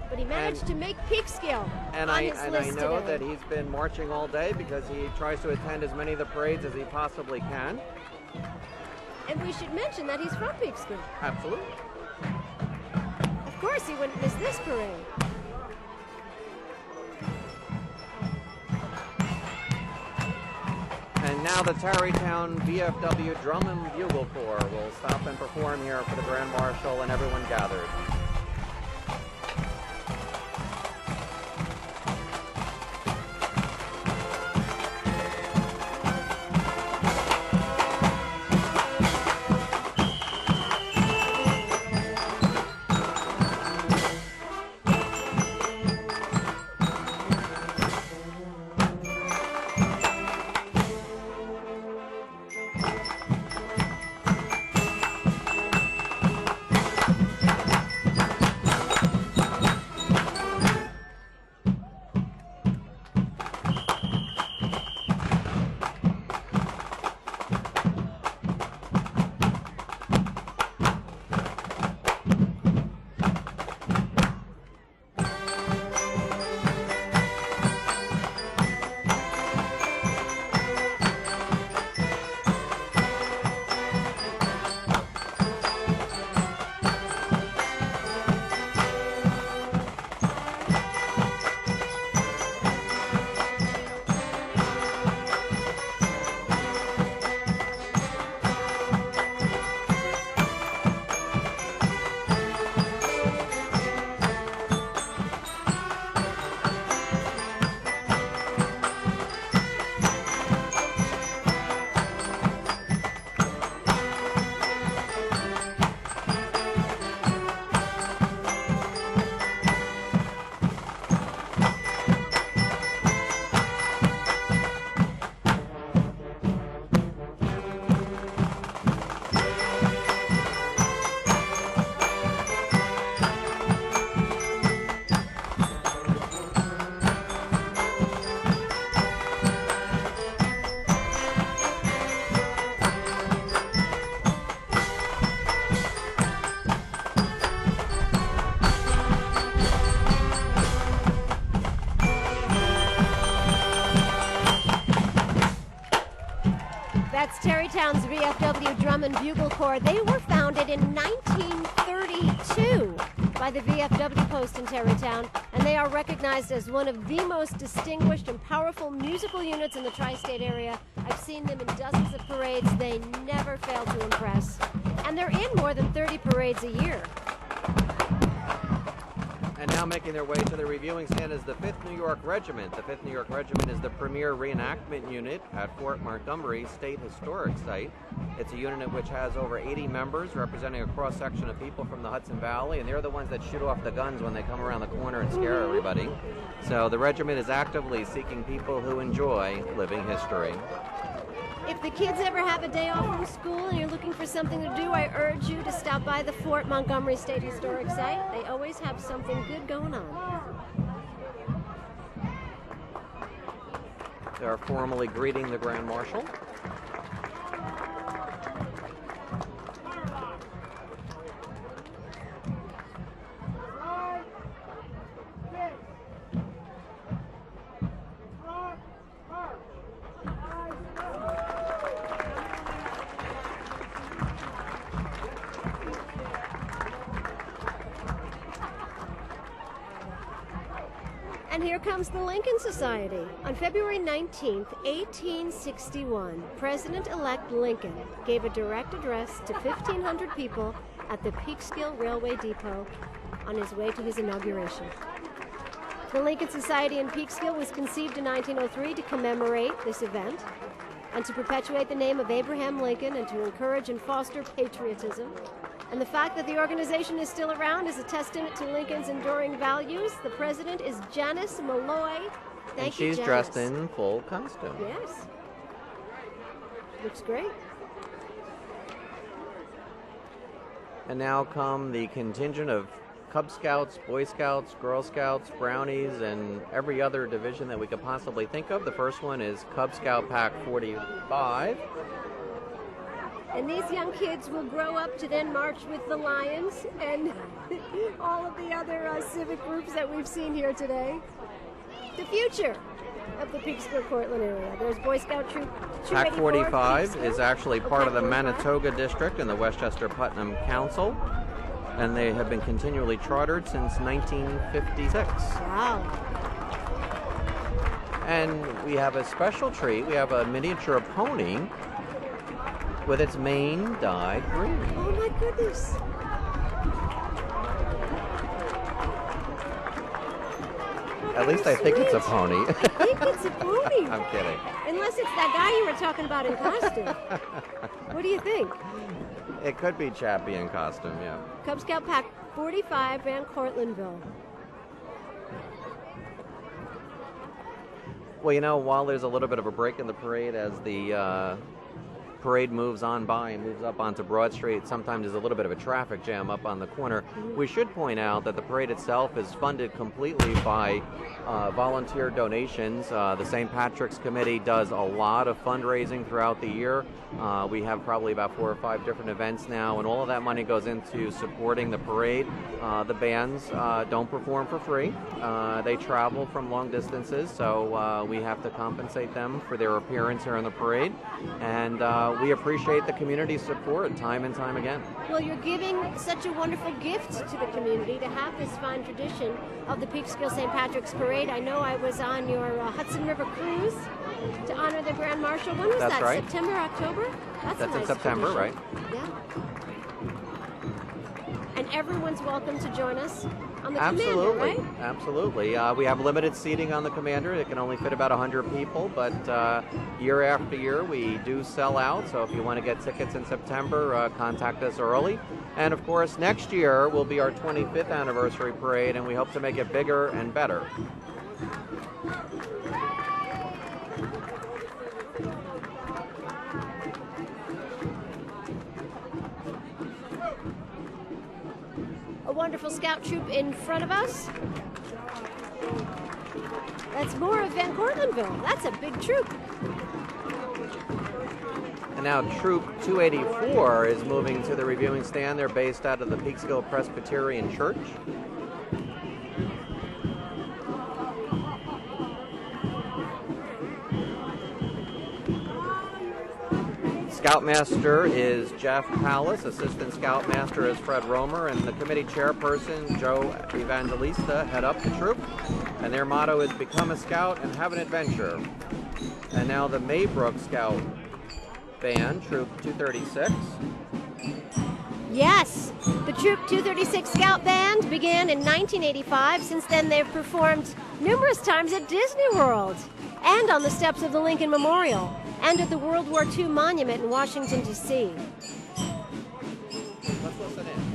but he managed to make Peekskill on his list I know today. that he's been marching all day because he tries to attend as many of the parades as he possibly can. And we should mention that he's from Peekskill. Absolutely. Of course, he wouldn't miss this parade. And now the Tarrytown VFW Drum and Bugle Corps will stop and perform here for the Grand Marshal and everyone gathered. VFW Drum and Bugle Corps. They were founded in 1932 by the VFW post in Tarrytown, and they are recognized as one of the most distinguished and powerful musical units in the tri-state area. I've seen them in dozens of parades. They never fail to impress. And they're in more than 30 parades a year. And now making their way to the reviewing stand is the 5th New York Regiment. The 5th New York Regiment is the premier reenactment unit at Fort Montgomery State Historic Site. It's a unit which has over 80 members representing a cross-section of people from the Hudson Valley, and they're the ones that shoot off the guns when they come around the corner and scare everybody. So the regiment is actively seeking people who enjoy living history. If the kids ever have a day off from school and you're looking for something to do, I urge you to stop by the Fort Montgomery State Historic Site. They always have something good going on. They are formally greeting the Grand Marshal. And here comes the Lincoln Society. On February 19th, 1861, President-elect Lincoln gave a direct address to 1,500 people at the Peekskill Railway Depot on his way to his inauguration. The Lincoln Society in Peekskill was conceived in 1903 to commemorate this event and to perpetuate the name of Abraham Lincoln and to encourage and foster patriotism. And the fact that the organization is still around is a testament to Lincoln's enduring values. The president is Janice Malloy. Thank you, Janice. She's dressed in full costume. Yes. Looks great. And now come the contingent of Cub Scouts, Boy Scouts, Girl Scouts, Brownies, and every other division that we could possibly think of. The first one is Cub Scout Pack 45. And these young kids will grow up to then march with the Lions and all of the other civic groups that we've seen here today. The future of the Peekskill Cortland area. There's Boy Scout Troop 284. Pack 45 Peekskill. is actually part of the Pack 45. Manitoga District in the Westchester Putnam Council, and they have been continually chartered since 1956. Wow. And we have a special treat. We have a miniature pony with its mane dyed green. Oh my goodness. At least I think it's a pony. I think it's a pony. I'm kidding. Unless it's that guy you were talking about in costume. What do you think? It could be Chappie in costume, yeah. Cub Scout Pack 45, Van Cortlandville. Well, you know, while there's a little bit of a break in the parade as the parade moves on by and moves up onto Broad Street, sometimes there's a little bit of a traffic jam up on the corner. We should point out that the parade itself is funded completely by volunteer donations. The St. Patrick's Committee does a lot of fundraising throughout the year. We have probably about 4 or 5 different events now, and all of that money goes into supporting the parade. The bands don't perform for free. They travel from long distances, so we have to compensate them for their appearance here in the parade. And we appreciate the community's support time and time again. Well, you're giving such a wonderful gift to the community to have this fine tradition of the Peekskill St. Patrick's Parade. I know I was on your Hudson River cruise to honor the Grand Marshal. When was That's that? right. September, October? That's a in nice September, tradition. right? Yeah. And everyone's welcome to join us on the Absolutely, Commander, right? absolutely. We have limited seating on the Commander. It can only fit about 100 people, but year after year we do sell out. So if you want to get tickets in September, contact us early. And of course, next year will be our 25th anniversary parade, and we hope to make it bigger and better. A wonderful scout troop in front of us. That's more of Van Cortlandville. That's a big troop. And now Troop 284 is moving to the reviewing stand. They're based out of the Peekskill Presbyterian Church. Scoutmaster is Jeff Pallas, Assistant Scoutmaster is Fred Romer, and the committee chairperson, Joe Evangelista, head up the troop. And their motto is Become a Scout and Have an Adventure. And now the Maybrook Scout Band, Troop 236. Yes, the Troop 236 Scout Band began in 1985. Since then, they've performed numerous times at Disney World and on the steps of the Lincoln Memorial and at the World War II Monument in Washington, D.C. Let's listen in.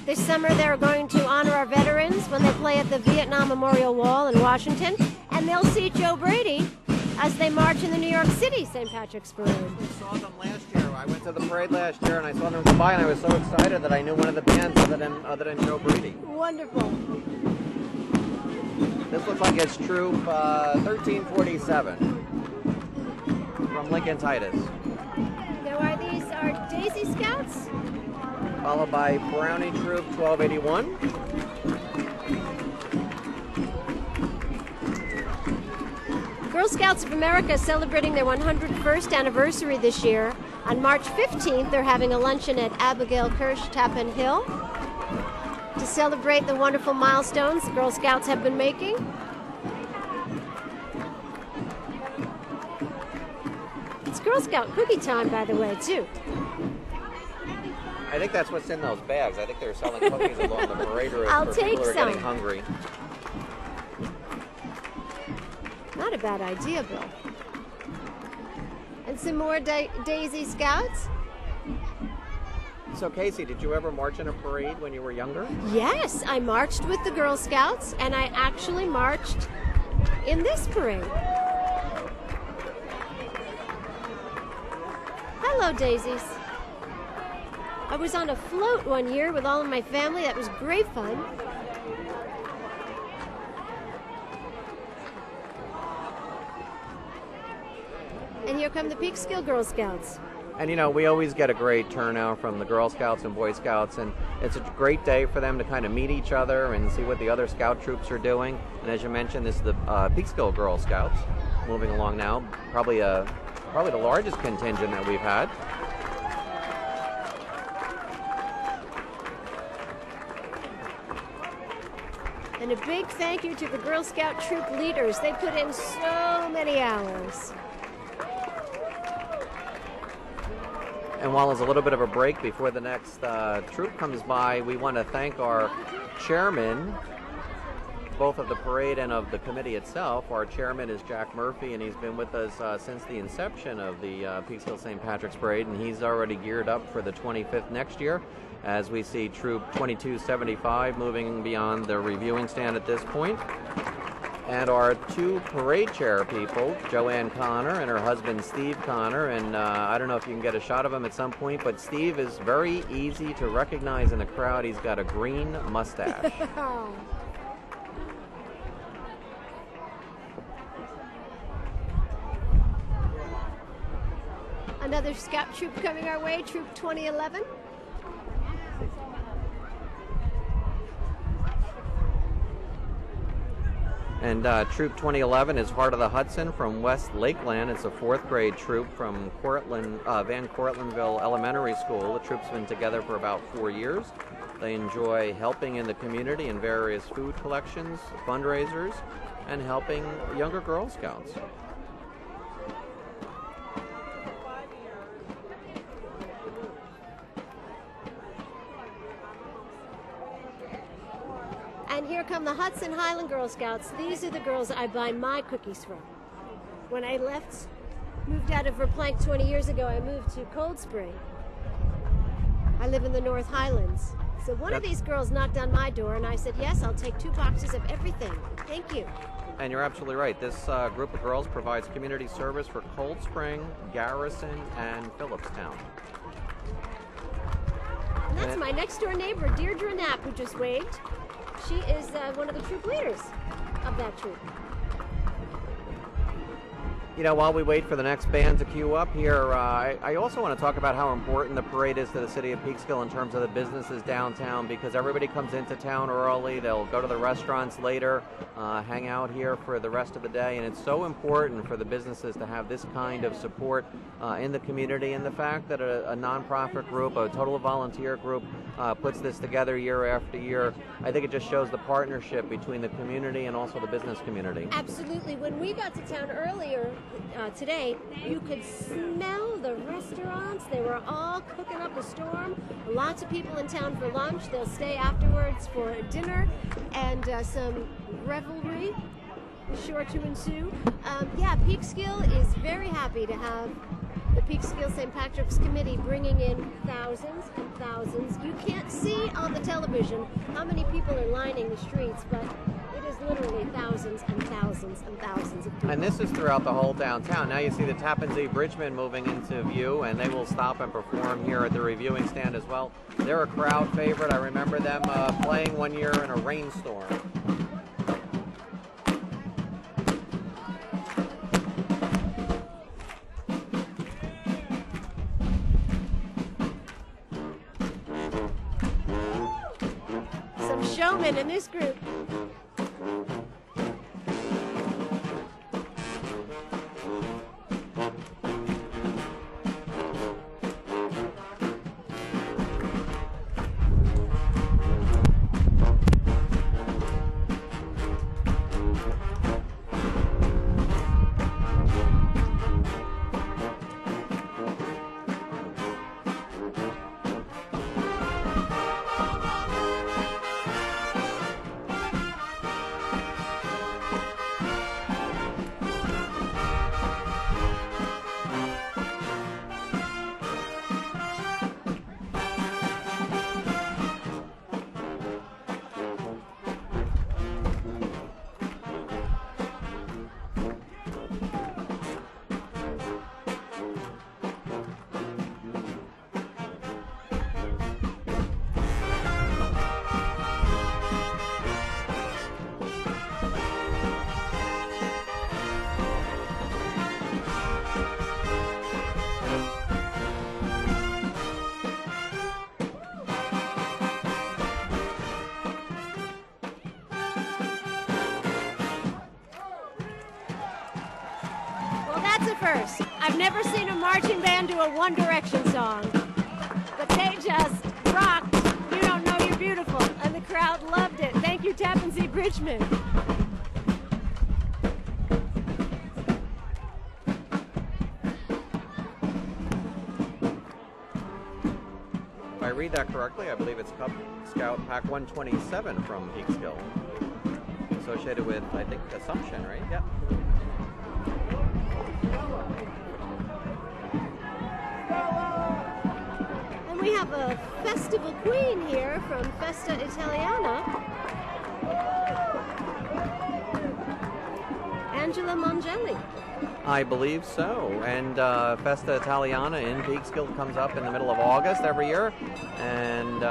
This summer they're going to honor our veterans when they play at the Vietnam Memorial Wall in Washington, and they'll see Joe Brady as they march in the New York City St. Patrick's Parade. We saw them last year. I went to the parade last year and I saw them come by and I was so excited that I knew one of the bands other than Joe Brady. Wonderful. This looks like it's Troop 1347 from Lincoln Titus. Now these are Daisy Scouts? Followed by Brownie Troop 1281. Girl Scouts of America is celebrating their 101st anniversary this year. On March 15th, they're having a luncheon at Abigail Kirsch Tappan Hill to celebrate the wonderful milestones the Girl Scouts have been making. It's Girl Scout cookie time, by the way, too. I think that's what's in those bags. I think they're selling cookies along the parade route I'll for take people who are some. getting hungry. Not a bad idea, Bill. And some more Daisy Scouts? So, Casey, did you ever march in a parade when you were younger? Yes, I marched with the Girl Scouts, and I actually marched in this parade. Hello, Daisies. I was on a float one year with all of my family. That was great fun. And here come the Peekskill Girl Scouts. And, you know, we always get a great turnout from the Girl Scouts and Boy Scouts, and it's a great day for them to kind of meet each other and see what the other scout troops are doing. And as you mentioned, this is the Peekskill Girl Scouts moving along now. Probably the largest contingent that we've had. And a big thank you to the Girl Scout troop leaders. They put in so many hours. And while there's a little bit of a break before the next troop comes by, we want to thank our chairman, both of the parade and of the committee itself. Our chairman is Jack Murphy, and he's been with us since the inception of the Peekskill St. Patrick's Parade, and he's already geared up for the 25th next year, as we see Troop 2275 moving beyond the reviewing stand at this point. And our two parade chair people, Joanne Connor and her husband Steve Connor, and I don't know if you can get a shot of him at some point, but Steve is very easy to recognize in the crowd. He's got a green mustache. Another scout troop coming our way, Troop 2011. And Troop 2011 is Heart of the Hudson from West Lakeland. It's a 4th grade troop from Van Cortlandville Elementary School. The troop's been together for about 4 years. They enjoy helping in the community in various food collections, fundraisers, and helping younger Girl Scouts. And here come the Hudson Highland Girl Scouts. These are the girls I buy my cookies from. When I moved out of Verplank 20 years ago, I moved to Cold Spring. I live in the North Highlands. So one of these girls knocked on my door, and I said, yes, I'll take 2 boxes of everything. Thank you. And you're absolutely right. This group of girls provides community service for Cold Spring, Garrison, and Phillipstown. And that's my next-door neighbor, Deirdre Knapp, who just waved. She is one of the troop leaders of that troop. You know, while we wait for the next band to queue up here, I also want to talk about how important the parade is to the city of Peekskill in terms of the businesses downtown, because everybody comes into town early, they'll go to the restaurants later, hang out here for the rest of the day, and it's so important for the businesses to have this kind of support in the community, and the fact that a nonprofit group, a total volunteer group, puts this together year after year. I think it just shows the partnership between the community and also the business community. Absolutely. When we got to town earlier today, you could smell the restaurants. They were all cooking up a storm. Lots of people in town for lunch. They'll stay afterwards for dinner, and some revelry sure to ensue. Yeah, Peekskill is very happy to have the Peekskill St. Patrick's Committee bringing in thousands and thousands. You can't see on the television how many people are lining the streets, but it is literally thousands and thousands and thousands of people. And this is throughout the whole downtown. Now you see the Tappan Zee Bridgemen moving into view, and they will stop and perform here at the reviewing stand as well. They're a crowd favorite. I remember them playing one year in a rainstorm. Some showmen in this group. That's a first. I've never seen a marching band do a One Direction song, but they just rocked. You Don't Know You're Beautiful, and the crowd loved it. Thank you, Tappan Zee Bridgemen. If I read that correctly, I believe it's Cub Scout Pack 127 from Peekskill, associated with, I think, Assumption, right? Yep. And we have a festival queen here from Festa Italiana, Angela Mongelli. I believe so. And Festa Italiana in Peekskill comes up in the middle of August every year, and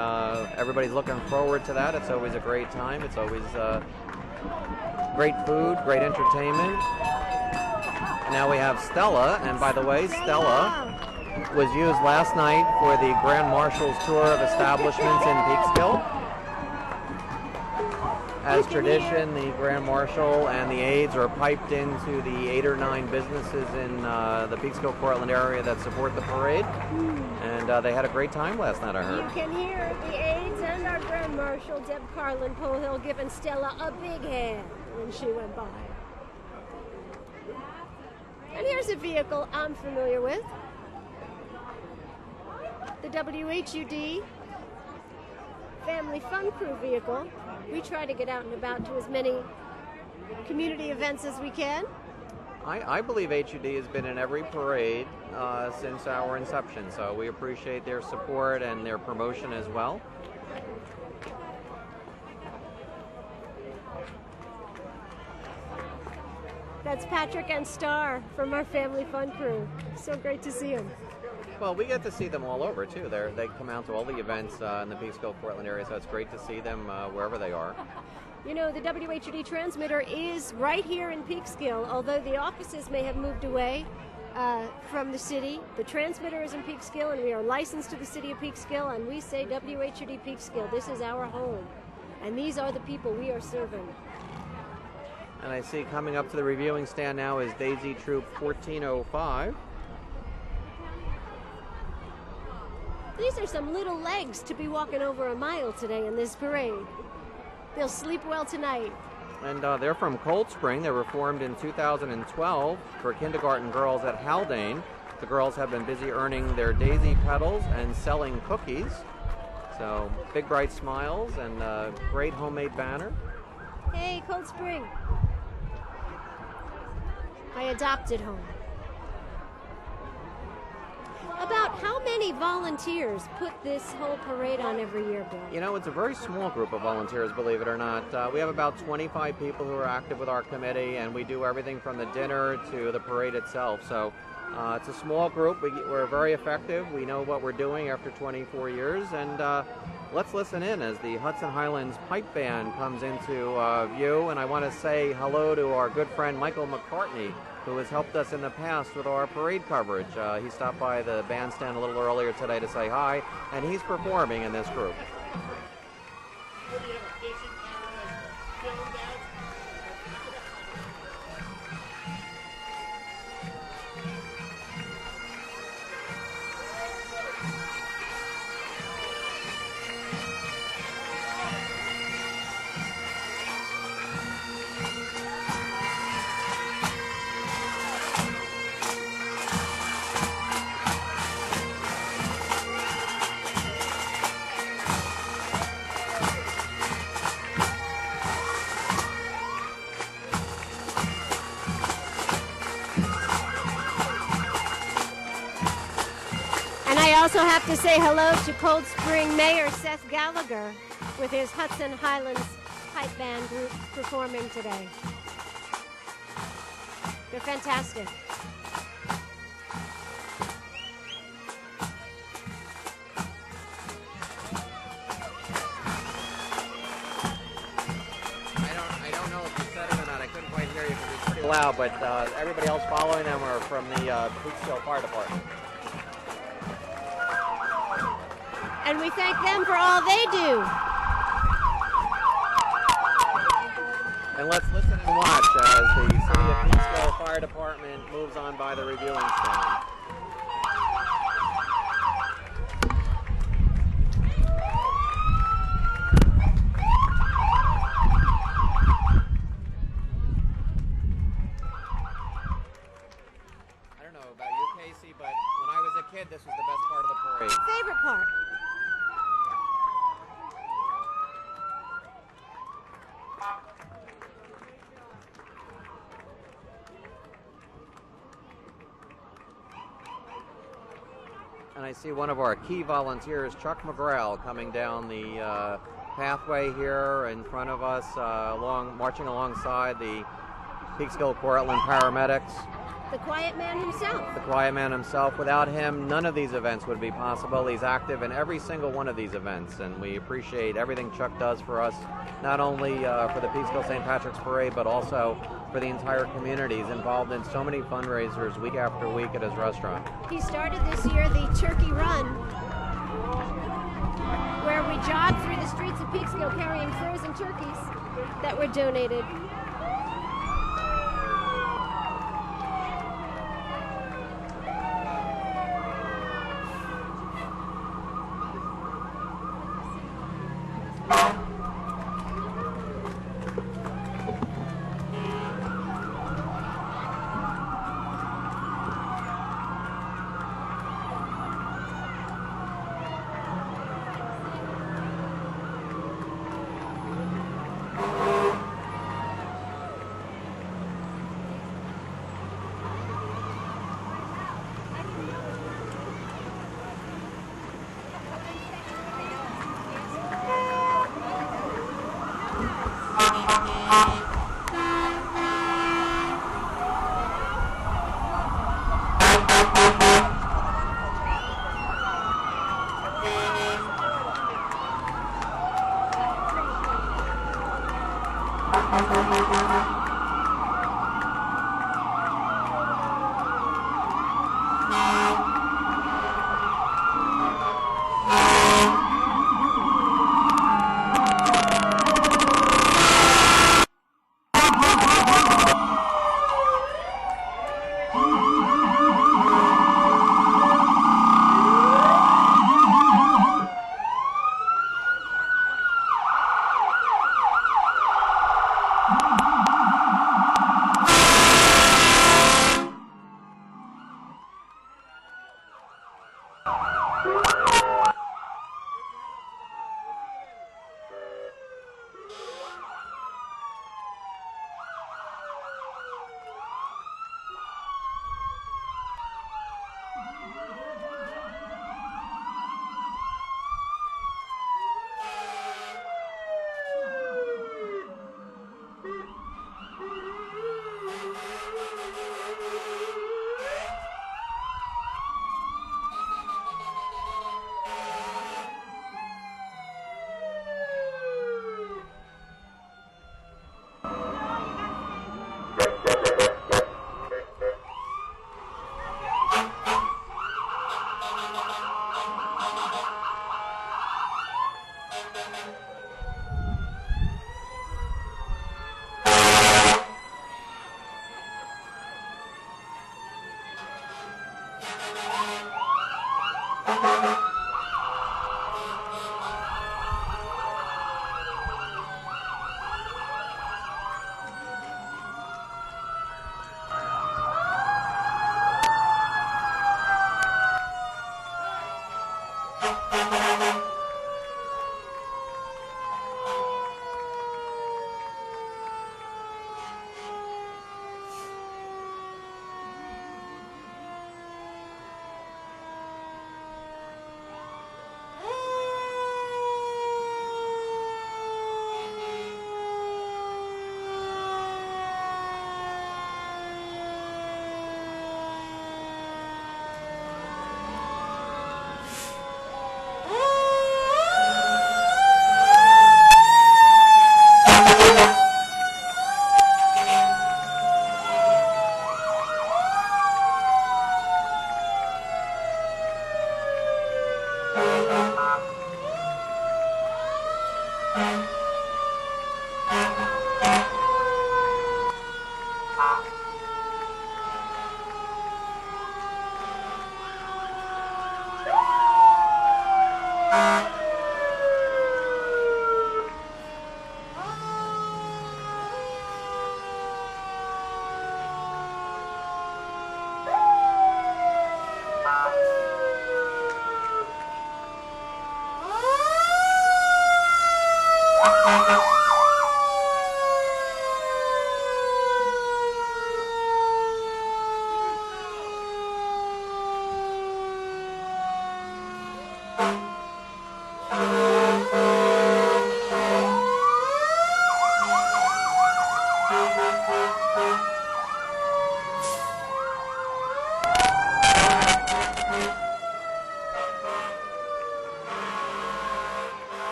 everybody's looking forward to that. It's always a great time. It's always great food, great entertainment. And now we have Stella, and by the way, Stella was used last night for the Grand Marshal's tour of establishments in Peekskill. As tradition, the Grand Marshal and the aides are piped into the 8 or 9 businesses in the Peekskill, Portland area that support the parade. And they had a great time last night, I heard. You can hear the aides and our Grand Marshal, Deb Carlin, Polhill, giving Stella a big hand when she went by. And here's a vehicle I'm familiar with. The WHUD Family Fun Crew vehicle. We try to get out and about to as many community events as we can. I believe HUD has been in every parade since our inception, so we appreciate their support and their promotion as well. That's Patrick and Star from our Family Fun Crew. So great to see them. Well, we get to see them all over, too. They come out to all the events in the Peekskill, Portland area, so it's great to see them wherever they are. You know, the WHUD transmitter is right here in Peekskill. Although the offices may have moved away from the city, the transmitter is in Peekskill, and we are licensed to the city of Peekskill, and we say WHUD Peekskill. This is our home, and these are the people we are serving. And I see coming up to the reviewing stand now is Daisy Troop 1405. These are some little legs to be walking over a mile today in this parade. They'll sleep well tonight. And they're from Cold Spring. They were formed in 2012 for kindergarten girls at Haldane. The girls have been busy earning their daisy petals and selling cookies. So big bright smiles and a great homemade banner. Hey, Cold Spring. My adopted home. About how many volunteers put this whole parade on every year, Bill? You know, it's a very small group of volunteers, believe it or not. We have about 25 people who are active with our committee, and we do everything from the dinner to the parade itself. So it's a small group. We're very effective. We know what we're doing after 24 years, and let's listen in as the Hudson Highlands Pipe Band comes into view. And I want to say hello to our good friend Michael McCartney, who has helped us in the past with our parade coverage. He stopped by the bandstand a little earlier today to say hi, and he's performing in this group. I also have to say hello to Cold Spring Mayor Seth Gallagher with his Hudson Highlands Pipe Band group performing today. They're fantastic. I don't know if you said it or not. I couldn't quite hear you because it's pretty loud, but everybody else following them are from the Peekskill Fire Department. And we thank them for all they do. And let's listen and watch as the City of Peekskill Fire Department moves on by the reviewing stand. I don't know about you, Casey, but when I was a kid, this was the best part of the parade. Favorite part. And I see one of our key volunteers, Chuck McGrail, coming down the pathway here in front of us, marching alongside the Peekskill Portland paramedics. The quiet man himself. The quiet man himself. Without him, none of these events would be possible. He's active in every single one of these events, and we appreciate everything Chuck does for us, not only for the Peekskill St. Patrick's Parade, but also for the entire community. He's involved in so many fundraisers week after week at his restaurant. He started this year the Turkey Run, where we jog through the the streets of Peekskill carrying frozen turkeys that were donated.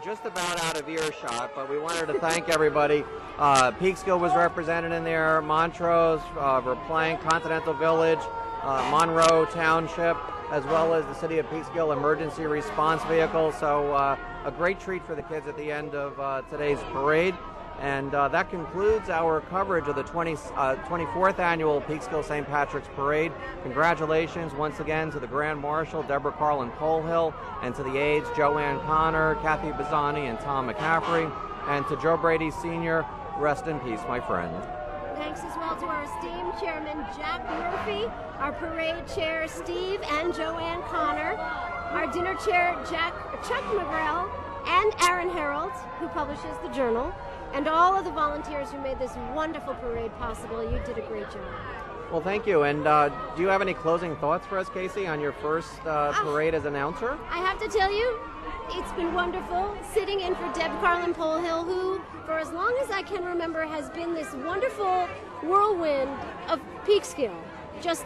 Just about out of earshot, but we wanted to thank everybody. Peekskill was represented in there, Montrose, Verplaine, Continental Village, Monroe Township, as well as the City of Peekskill Emergency Response Vehicle. So a great treat for the kids at the end of today's parade. And that concludes our coverage of the 24th Annual Peekskill St. Patrick's Parade. Congratulations once again to the Grand Marshal, Deborah, Carlin, Polhill, and to the aides, Joanne Connor, Kathy Pisani, and Tom McCaffrey. And to Joe Brady Sr., rest in peace, my friend. Thanks as well to our esteemed chairman, Jack Murphy, our parade chair, Steve and Joanne Connor, our dinner chair, Chuck McGrail, and Aaron Harold, who publishes the Journal, and all of the volunteers who made this wonderful parade possible. You did a great job. Well, thank you. And do you have any closing thoughts for us, Casey, on your first parade as announcer? I have to tell you, it's been wonderful sitting in for Deb Carlin Polhill, who, for as long as I can remember, has been this wonderful whirlwind of Peekskill, just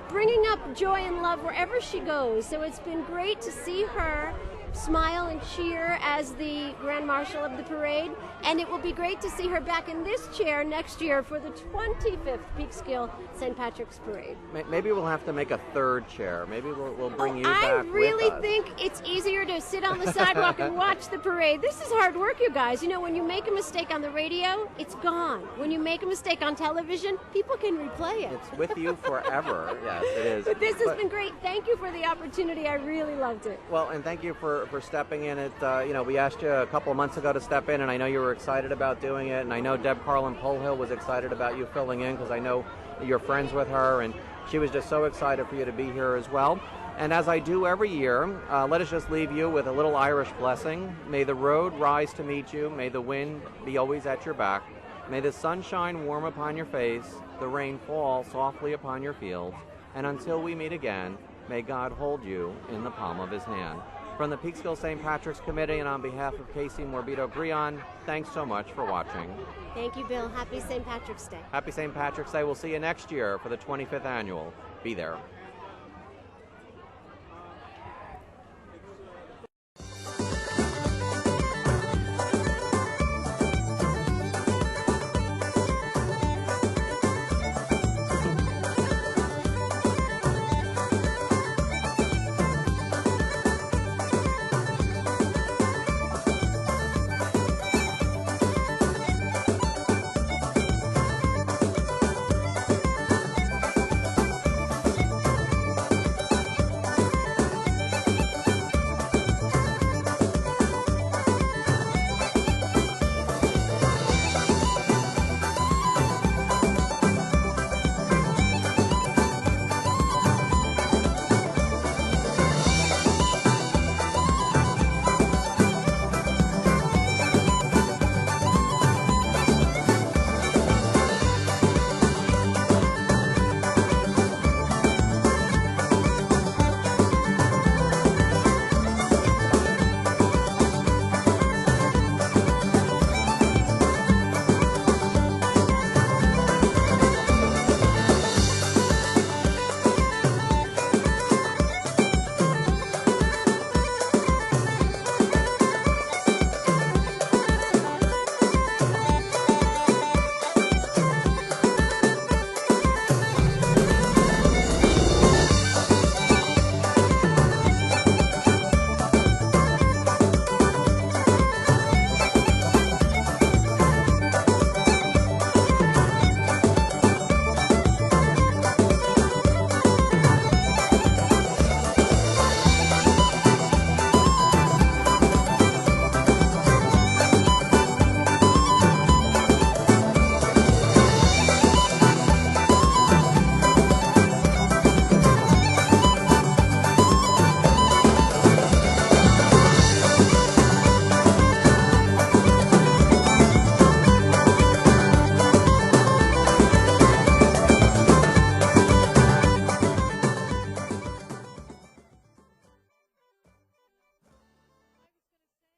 bringing up joy and love wherever she goes. So it's been great to see her smile and cheer as the Grand Marshal of the parade, and it will be great to see her back in this chair next year for the 25th Peekskill St. Patrick's Parade. Maybe we'll have to make a third chair. Maybe we'll bring you back I really with us. think it's easier to sit on the sidewalk and watch the parade. This is hard work, you guys. You know, when you make a mistake on the radio, it's gone. When you make a mistake on television, people can replay it. It's with you forever. Yes, it is. But this has been great. Thank you for the opportunity. I really loved it. Well, and thank you for stepping in. We asked you a couple of months ago to step in, and I know you were excited about doing it, and I know Deb Carlin Polhill was excited about you filling in because I know you're friends with her, and she was just so excited for you to be here as well. And as I do every year, let us just leave you with a little Irish blessing. May the road rise to meet you. May the wind be always at your back. May the sun shine warm upon your face, the rain fall softly upon your fields, and until we meet again, may God hold you in the palm of his hand. From the Peekskill St. Patrick's Committee and on behalf of Casey Morbido-Grion, thanks so much for watching. Thank you, Bill. Happy St. Patrick's Day. Happy St. Patrick's Day. We'll see you next year for the 25th Annual. Be there.